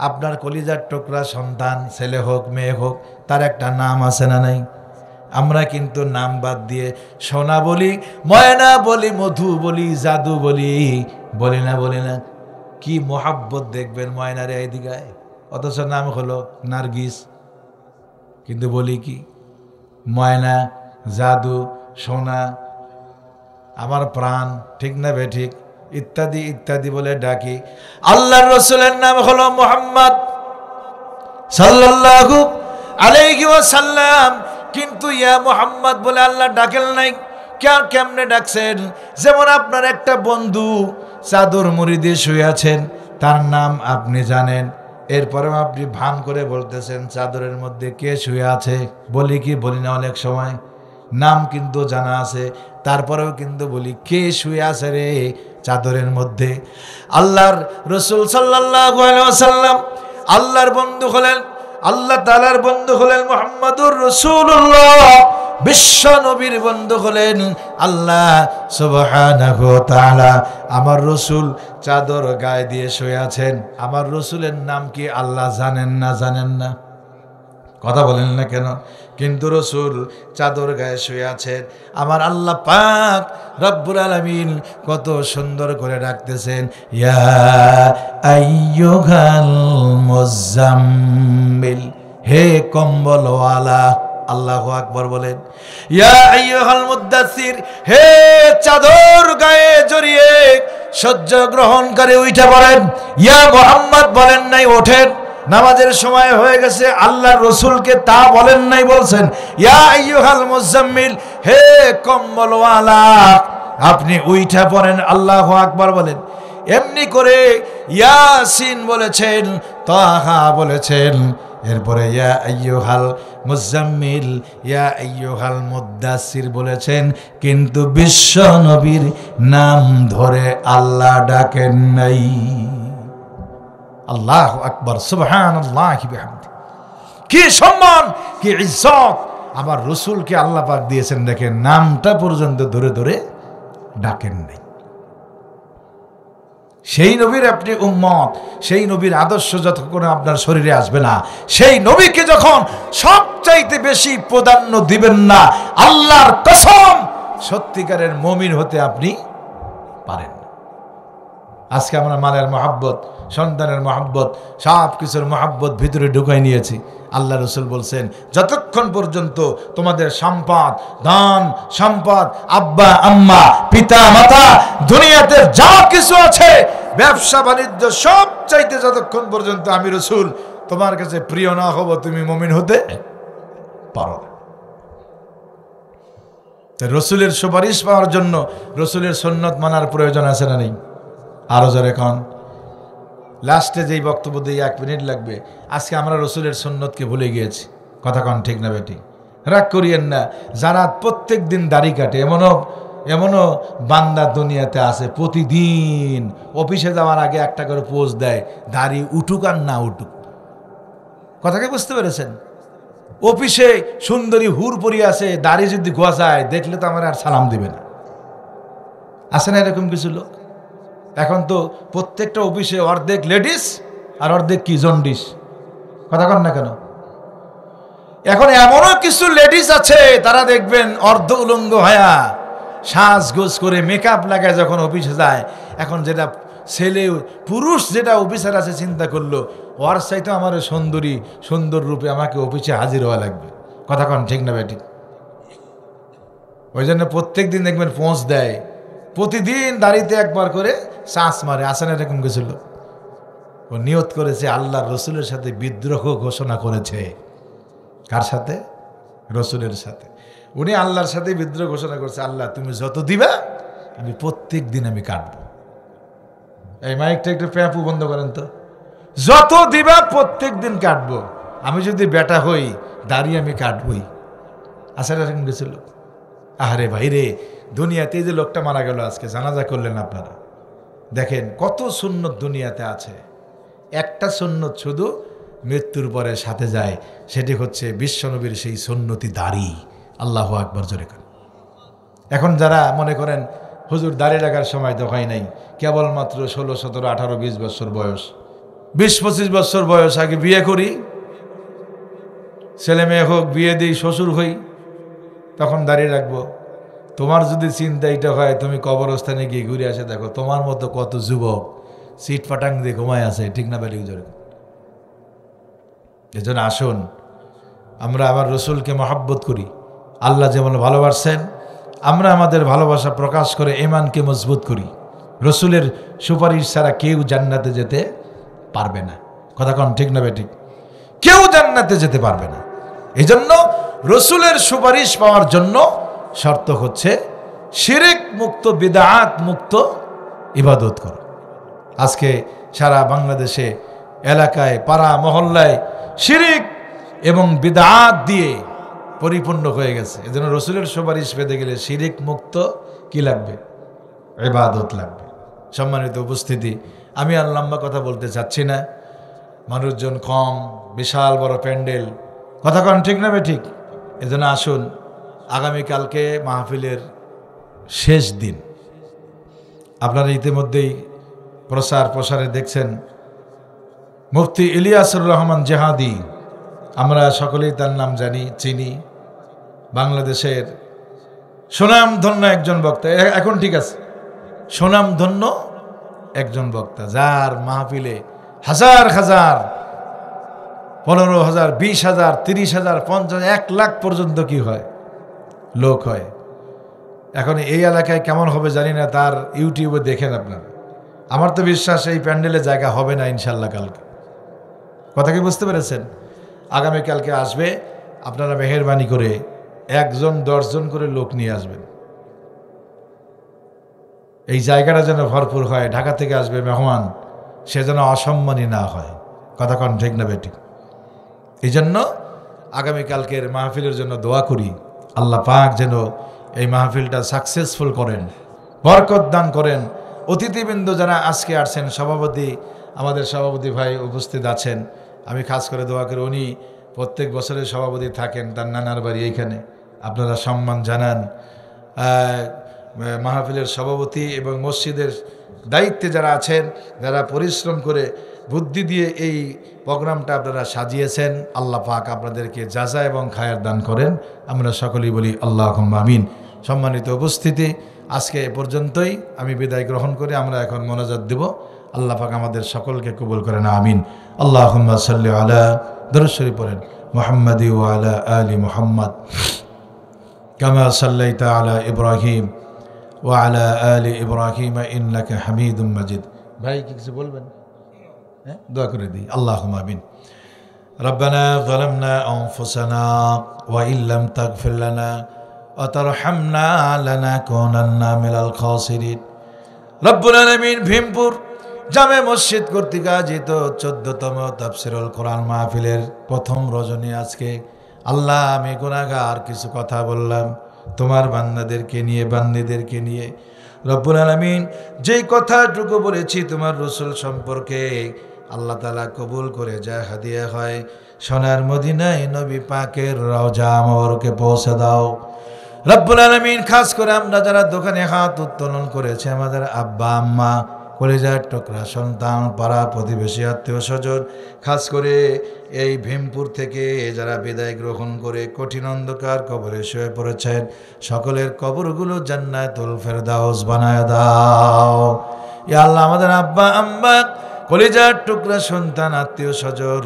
আপনার কলিজার টুকরা সন্তান, ছেলে হোক মেয়ে হোক, তার একটা নাম আছে না নাই? আমরা কিন্তু নাম বাদ দিয়ে সোনা বলি, ময়না বলি, মধু বলি, জাদু বলি, বলি না? বলি না? কি মোহাব্বত দেখবেন ময়নারে এইদিকে, অথচ নাম হলো নার্গিস, কিন্তু বলি কি ময়না, জাদু, সোনা, আমার প্রাণ, ঠিক না বে ঠিক? ইত্যাদি ইত্যাদি বলে ডাকি। আল্লাহর রাসূলের নাম হলো মুহাম্মদ সাল্লাল্লাহু আলাইহি ওয়াসাল্লাম, কিন্তু ইয়া মুহাম্মদ বলে আল্লাহ ডাকেন নাই। কেমনে ডাকছেন? যেমন আপনার একটা বন্ধু চাদর মুড়ি দিয়ে শুয়ে আছেন, তার নাম আপনি জানেন, এরপরেও আপনি ভান করে বলতেছেন চাদরের মধ্যে কে শুয়ে আছে। বলি কি বলি না? অনেক সময় নাম কিন্তু জানা আছে, তারপরেও কিন্তু বলি কে শুয়ে আছে রে চাদরের মধ্যে। আল্লাহর রাসূল সাল্লাল্লাহু আলাইহি ওয়াসাল্লাম আল্লাহর বন্ধু হলেন, আল্লাহ তাআলার বন্ধু হলেন মুহাম্মাদুর রাসূলুল্লাহ, বিশ্ব নবীর বন্ধু হলেন আল্লাহ সুবহানাহু ওয়া তাআলা। আমার রাসূল চাদর গায়ে দিয়ে শুয়ে আছেন, আমার রাসূলের নাম কি আল্লাহ জানেন না? জানেন না? কথা বলেন না কেন? কিন্তু রসুল চাদর গায়ে শুয়ে আছেন। আমার আল্লাহ পাক রব্বুল আলামিন কত সুন্দর করে ডাকতেছেন, ইয়া আইয়ুহাল মুজাম্মিল, হে কম্বলওয়ালা। আল্লাহু আকবার বলেন। ইয়া আইয়ুহাল মুদ্দাসসির, হে চাদর গায়ে জড়িয়ে সহ্য গ্রহণকারী উঠে পড়েন। ইয়া মুহাম্মদ বলেন নাই ওঠেন, নামাজের সময় হয়ে গেছে, আল্লাহর রসুলকে তা বলেন নাই, বলছেন ইয়া আইয়ুহাল মুজাম্মিল, হে কম্বলওয়ালা আপনি উইঠা পড়েন। আল্লাহু আকবার বলেন। এমনি করে ইয়াসিন বলেছেন, তাহা বলেছেন, এরপরে ইয়া আইয়ুহাল মুজাম্মিল, ইয়া আইয়ুহাল মুদ্দাসসির বলেছেন, কিন্তু বিশ্ব নবীর নাম ধরে আল্লাহ ডাকেন নাই। আল্লাহু আকবার, সুবহানাল্লাহি বিহামদি। কি সম্মান, কি ইজ্জত আমার রসুলকে আল্লাহ পাক দিয়েছেন, দেখেন নামটা পর্যন্ত ধরে ধরে ডাকেন নাই। সেই নবীর আপনি উম্মত, সেই নবীর আদর্শ যতক্ষণ আপনার শরীরে আসবে না, সেই নবীকে যখন সবচাইতে বেশি প্রাধান্য দিবেন না, আল্লাহর কসম সত্যিকারের মুমিন হতে আপনি পারেন না। আজকে আমরা মালের মহাব্বত, সন্তানের মহাব্বত, সব কিছুর মহাব্বত ভিতরে ঢুকাই নিয়েছি। আল্লাহ রসুল বলছেন, যতক্ষণ পর্যন্ত তোমাদের সম্পদ, ধন সম্পদ, আব্বা আম্মা, পিতা মাতা, দুনিয়াতে যা কিছু আছে, ব্যবসা বাণিজ্য, সব চাইতে যতক্ষণ পর্যন্ত আমি রসুল তোমার কাছে প্রিয় না হব, তুমি মুমিন হতে পারো না। রসুলের সুপারিশ পাওয়ার জন্য রসুলের সুন্নত মানার প্রয়োজন আছে না নেই? আরো জোরে কন। লাস্টে যেই বক্তব্য দিয়ে 1 মিনিট লাগবে, আজকে আমরা রসুলের সুন্নতকে ভুলে গিয়েছি। কথা কন ঠিক না বেটি? রাগ করিয়েন না। যারা প্রত্যেক দিন দাড়ি কাটে, এমনও বান্দা দুনিয়াতে আছে, প্রতিদিন অফিসে যাওয়ার আগে একটা করে পোজ দেয়, দাড়ি উঠুক আর না উঠুক। কথাকে বুঝতে পেরেছেন? অফিসে সুন্দরী হুর পরি আছে, দাড়ি যদি গোছায় দেখলে তো আমার আর সালাম দিবে না। আছে না এরকম কিছু লোক? এখন তো প্রত্যেকটা অফিসে অর্ধেক লেডিস আর অর্ধেক কি জন্ডিস। কথা কন না কেন? এখন এমনও কিছু লেডিস আছে, তারা দেখবেন অর্ধ উলঙ্গ হয়া সাজগোজ করে মেকআপ লাগায় যখন অফিসে যায়, এখন যেটা ছেলে পুরুষ যেটা অফিসার আছে চিন্তা করলো, ওর চাইতে আমার সুন্দরী সুন্দর রূপে আমাকে অফিসে হাজির হওয়া লাগবে। কথা কন ঠিক না বেটি? ওই জন্য প্রত্যেক দিন দেখবেন পৌঁছ দেয়, প্রতিদিন দাড়িতে একবার করে চাঁচ মারে। আসেন এরকম কিছু লোক, ও নিয়ত করেছে আল্লাহর রসুলের সাথে বিদ্রোহ ঘোষণা করেছে। কার সাথে? রসুলের সাথে। উনি আল্লাহর সাথে বিদ্রোহ ঘোষণা করছে, আল্লাহ তুমি যত দিবা আমি প্রত্যেক দিন আমি কাটবো। এই মাইকটা একটু প্যাপু বন্ধ করেন তো। যত দিবা প্রত্যেক দিন কাটবো, আমি যদি বেটা হই দাড়ি আমি কাটবই। আসেন এরকম কিছু লোক। আহারে ভাই রে, দুনিয়াতে যে লোকটা মারা গেল আজকে, জানাজা করলেন আপনারা, দেখেন কত সুন্নত দুনিয়াতে আছে। একটা সুন্নত শুধু মৃত্যুর পরে সাথে যায়, সেটি হচ্ছে বিশ্বনবীর সেই সুন্নতি দাড়ি। আল্লাহু আকবার জোরে করেন। এখন যারা মনে করেন হুজুর দাড়ি রাখার সময় তো হয় নাই, কেবলমাত্র 16, 17, 18, 20 বছর বয়স, 20-25 বছর বয়স, আগে বিয়ে করি, ছেলে মেয়ে হোক, বিয়ে দিই, শ্বশুর হই, তখন দাঁড়িয়ে রাখবো। তোমার যদি চিন্তা এটা হয়, তুমি কবরস্থানে গিয়ে ঘুরে আসে দেখো তোমার মতো কত যুবক সিট পাটাং দিয়ে ঘুমায় আছে। ঠিক না বেরিয়ে জোরে? এজন্য আসুন আমরা আমার রসুলকে মহাব্বত করি। আল্লাহ যেমন ভালোবাসেন, আমরা আমাদের ভালোবাসা প্রকাশ করে ঈমানকে মজবুত করি। রসুলের সুপারিশ ছাড়া কেউ জান্নাতে যেতে পারবে না। কথা কন ঠিক না বেঠিক? কেউ জান্নাতে যেতে পারবে না। এই জন্য রসুলের সুপারিশ পাওয়ার জন্য শর্ত হচ্ছে শিরক মুক্ত, বিদআত মুক্ত ইবাদত করো। আজকে সারা বাংলাদেশে এলাকায়, পাড়া মহল্লায় শিরক এবং বিদআত দিয়ে পরিপূর্ণ হয়ে গেছে। এজন্য রসুলের সুপারিশ পেতে গেলে শিরক মুক্ত কি লাগবে? ইবাদত লাগবে। সম্মানিত উপস্থিতি, আমি আর লম্বা কথা বলতে চাচ্ছি না, মানুষজন কম, বিশাল বড় প্যান্ডেল। কথা কন ঠিক না বে ঠিক? এজন্য আসুন, আগামীকালকে মাহফিলের শেষ দিন। আপনারা ইতিমধ্যেই প্রসারে দেখছেন মুফতি ইলিয়াসুর রহমান জেহাদি আমরা সকলেই তার নাম জানি, চিনি। বাংলাদেশের সুনামধন্য একজন বক্তা, এখন ঠিক আছে, সুনামধন্য একজন বক্তা, যার মাহফিলে হাজার হাজার, 15,000, 20,000, 30,000, 50,000, 1 লাখ পর্যন্ত কি হয়, লোক হয়। এখন এই এলাকায় কেমন হবে জানি না, তার ইউটিউবে দেখেন আপনারা। আমার তো বিশ্বাস এই প্যান্ডেলে জায়গা হবে না ইনশাল্লাহ কালকে। কথা কি বুঝতে পেরেছেন? আগামীকালকে আসবে, আপনারা মেহেরবানি করে 1 জন 10 জন করে লোক নিয়ে আসবেন। এই জায়গাটা যেন ভরপুর হয়। ঢাকা থেকে আসবে মেহমান, সে যেন অসম্মানী না হয়। কথা কন ঠিক না বেটি? এই জন্য আগামীকালকের মাহফিলের জন্য দোয়া করি, আল্লাহ পাক যেন এই মাহফিলটা সাকসেসফুল করেন, বরকত দান করেন। অতিথিবৃন্দ যারা আজকে আসছেন, সভাপতি, আমাদের সভাপতি ভাই উপস্থিত আছেন, আমি খাস করে দোয়া করি, উনি প্রত্যেক বছরের সভাপতি থাকেন, তার নানার বাড়ি এইখানে, আপনারা সম্মান জানান। মাহফিলের সভাপতি এবং মসজিদের দায়িত্বে যারা আছেন, যারা পরিশ্রম করে বুদ্ধি দিয়ে এই প্রোগ্রামটা আপনারা সাজিয়েছেন, আল্লাহ পাক আপনাদেরকে জাযা এবং খায়ের দান করেন। আমরা সকলেই বলি আল্লাহুম্মা আমিন। সম্মানিত উপস্থিতি, আজকে এ পর্যন্তই, আমি বিদায় গ্রহণ করে আমরা এখন মোনাজাত দেব। আল্লাহ পাক আমাদের সকলকে কবুল করেন, আমিন। আল্লাহুম্মা সাল্লি আলা, দরুদ শরীফ পড়েন, মুহাম্মাদি ওয়া আলা আলি মুহাম্মদ কামা সাল্লাইতা আলা ইব্রাহিম ওয়া আলা আলি ইব্রাহিম ইন্নাকা হামিদুম মাজিদ। ভাই কিছু বলবেন? হ্যাঁ, দোয়া করে দিই। আল্লাহুম্মা আমিন। রব্বানা যালামনা আনফুসানা ওয়া ইল্লাম তাগফির লানা ওয়া তারহামনা লানাকুনান্না মিনাল খাসিরিন। রব্বুল আলামিন ভীমপুর জামে মসজিদ কর্তৃক আয়োজিত 14তম তাফসীরুল কোরআন মাহফিলের প্রথম রজনী আজকে। আল্লাহ, আমি গুনাহগার, কিছু কথা বললাম তোমার বান্দাদেরকে নিয়ে, বান্দীদেরকে নিয়ে। রব্বুল আলামিন, যেই কথাটুকু বলেছি তোমার রাসূল সম্পর্কে, আল্লাহ তাআলা কবুল করে যা হাদিয়া হয়, সোনার মদিনায় নবী পাকের রওজা মোবারকে পৌঁছে দাও। রব্বুল আলামিন, খাস করে আমরা যারা দোকানে হাত উত্তোলন করেছে, আমাদের আব্বা আম্মা, কলিজার টুকরা সন্তান, পাড়া প্রতিবেশী, আত্মীয় স্বজন, খাস করে এই ভীমপুর থেকে যারা বিদায় গ্রহণ করে কঠিন অন্ধকার কবরে শুয়ে পড়েছেন, সকলের কবরগুলো জান্নাতুল ফেরদাউস বানায় দাও। ইয়া আল্লাহ, আমাদের আব্বা আম্মা, কলিজার টুকরা সন্তান, আত্মীয় স্বজন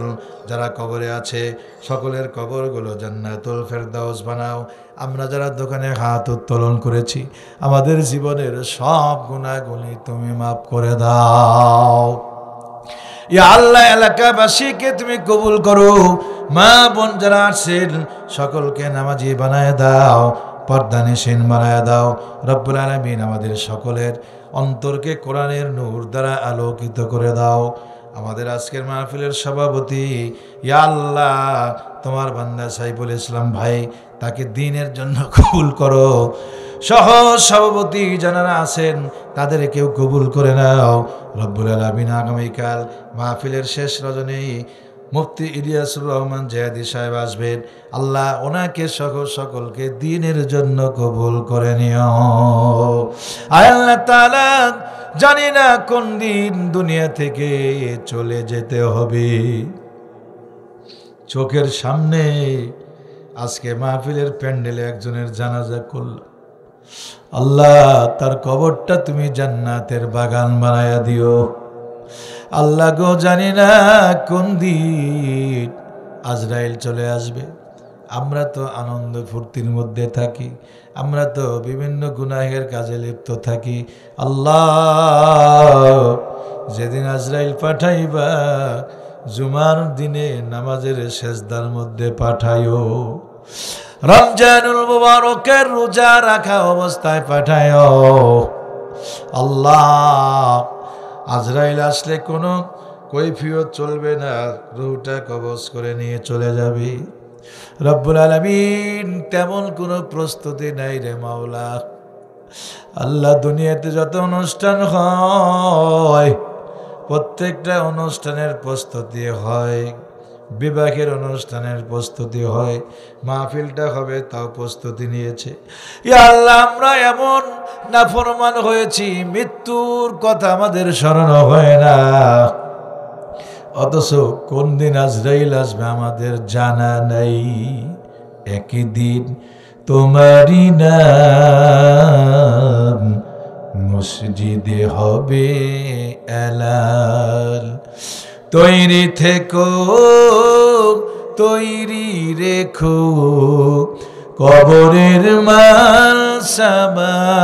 যারা কবরে আছে, সকলের কবরগুলো জান্নাতুল ফেরদাউস বানাও। আমরা যারা দোকানে হাত উত্তোলন করেছি, আমাদের জীবনের সব গুনাহগুলি তুমি মাফ করে দাও। ইয়া আল্লাহ, এলাকাবাসীকে তুমি কবুল করো। মা বোন যারা আছেন, সকলকে নামাজি বানায় দাও, পর্দানিশীন বানায় দাও। রব্বুল আলামিন, আমাদের সকলের অন্তরকে কোরআনের নূর দ্বারা আলোকিত করে দাও। আমাদের আজকের মাহফিলের সভাপতি, ইয়া আল্লাহ, তোমার বান্দা সাইফুল ইসলাম ভাই, তাকে দ্বীনের জন্য কবুল করো। সহ সভাপতি যারা আছেন, তাদেরকেও কবুল করে নাও। রব্বুল আলামিন, আগামীকাল মাহফিলের শেষ রজনী মুফতি ইলিয়াসুর রহমান জিহাদি সাহেব আসবেন। আল্লাহ, ওনাকে সহ সকলকে দ্বীনের জন্য কবুল করে নিও। আয় আল্লাহ তাআলা, জানি না কোন দিন দুনিয়া থেকে চলে যেতে হবে। চোখের সামনে আজকে মাহফিলের প্যান্ডেলে একজনের জানাজা করল। আল্লাহ, তার কবরটা তুমি জান্নাতের বাগান বানায়া দিও। আল্লাহ গো, জানি না কোন দিন আজরাইল চলে আসবে। আমরা তো আনন্দ ফুর্তির মধ্যে থাকি, আমরা তো বিভিন্ন গুনাহের কাজে লিপ্ত থাকি। আল্লাহ, যেদিন আজরাইল পাঠাইবা, জুমার দিনে নামাজের সেজদার মধ্যে পাঠাইও। রমজানুল মুবারকের রোজা রাখা অবস্থায় পাঠাইও। আল্লাহ, আজরাইল আসলে কোনো কৈফিয়ত চলবে না, রূহটা কবজ করে নিয়ে চলে যাবে। রব্বুল আলামিন, তেমন কোনো প্রস্তুতি নাই রে মাওলা। আল্লাহ, দুনিয়াতে যত অনুষ্ঠান হয়, প্রত্যেকটা অনুষ্ঠানের প্রস্তুতি হয়, বিবাহের অনুষ্ঠানের প্রস্তুতি হয়, মাহফিলটা হবে তাও প্রস্তুতি নিয়েছে। ইয়া আল্লাহ, আমরা এমন নাফরমান হয়েছি, মৃত্যুর কথা আমাদের স্মরণ হয় না। অথচ কোন দিন আজরাইল আসবে আমাদের জানা নাই। একদিন তোমারই নাম মসজিদে হবে এলাল। তৈরি থেকো, তৈরি রেখো কবরের মাল সামান।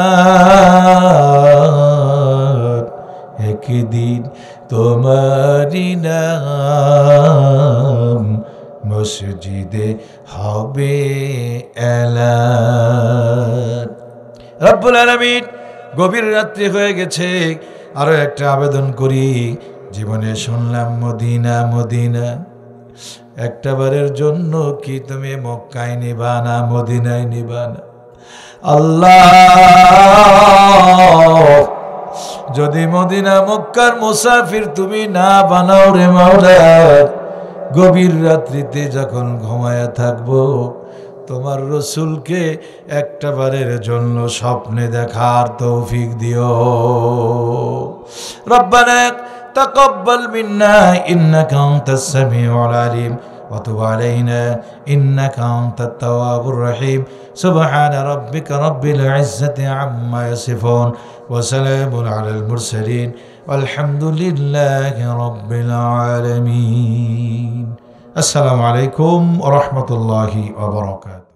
একদিন তোমারই নাম মসজিদে হবে এলান। রব্বুল আলামিন, গভীর রাত্রি হয়ে গেছে, আরো একটা আবেদন করি। জীবনে শুনলাম মদিনা মদিনা, একটা বারের জন্য কি তুমি মক্কায় নিবা না, মদিনায় নিবা না? আল্লাহ, যদি মদিনা মক্কার মুসাফির তুমি না বানাও রে মাওলা, গভীর রাত্রিতে যখন ঘুমায়া থাকবো তোমার রসুলকে একটা বারের জন্য স্বপ্নে দেখার তৌফিক দিও। রব্বানা তাকাব্বাল মিন্না ইন্নাকা আনতাস সামিউল আলিম ওয়া তুব আলাইনা ইন্নাকা আনতাত তাওয়াবুর রহিম। সুবহানা রাব্বিকা রাব্বিল ইজ্জাতি আম্মা ইয়াসিফুন ওয়া সালামুন আলাল মুরসালিন আলহামদুলিল্লাহি রাব্বিল আলামিন। আসসালামু আলাইকুম ওয়া রাহমাতুল্লাহি ওয়া বারাকাতুহু।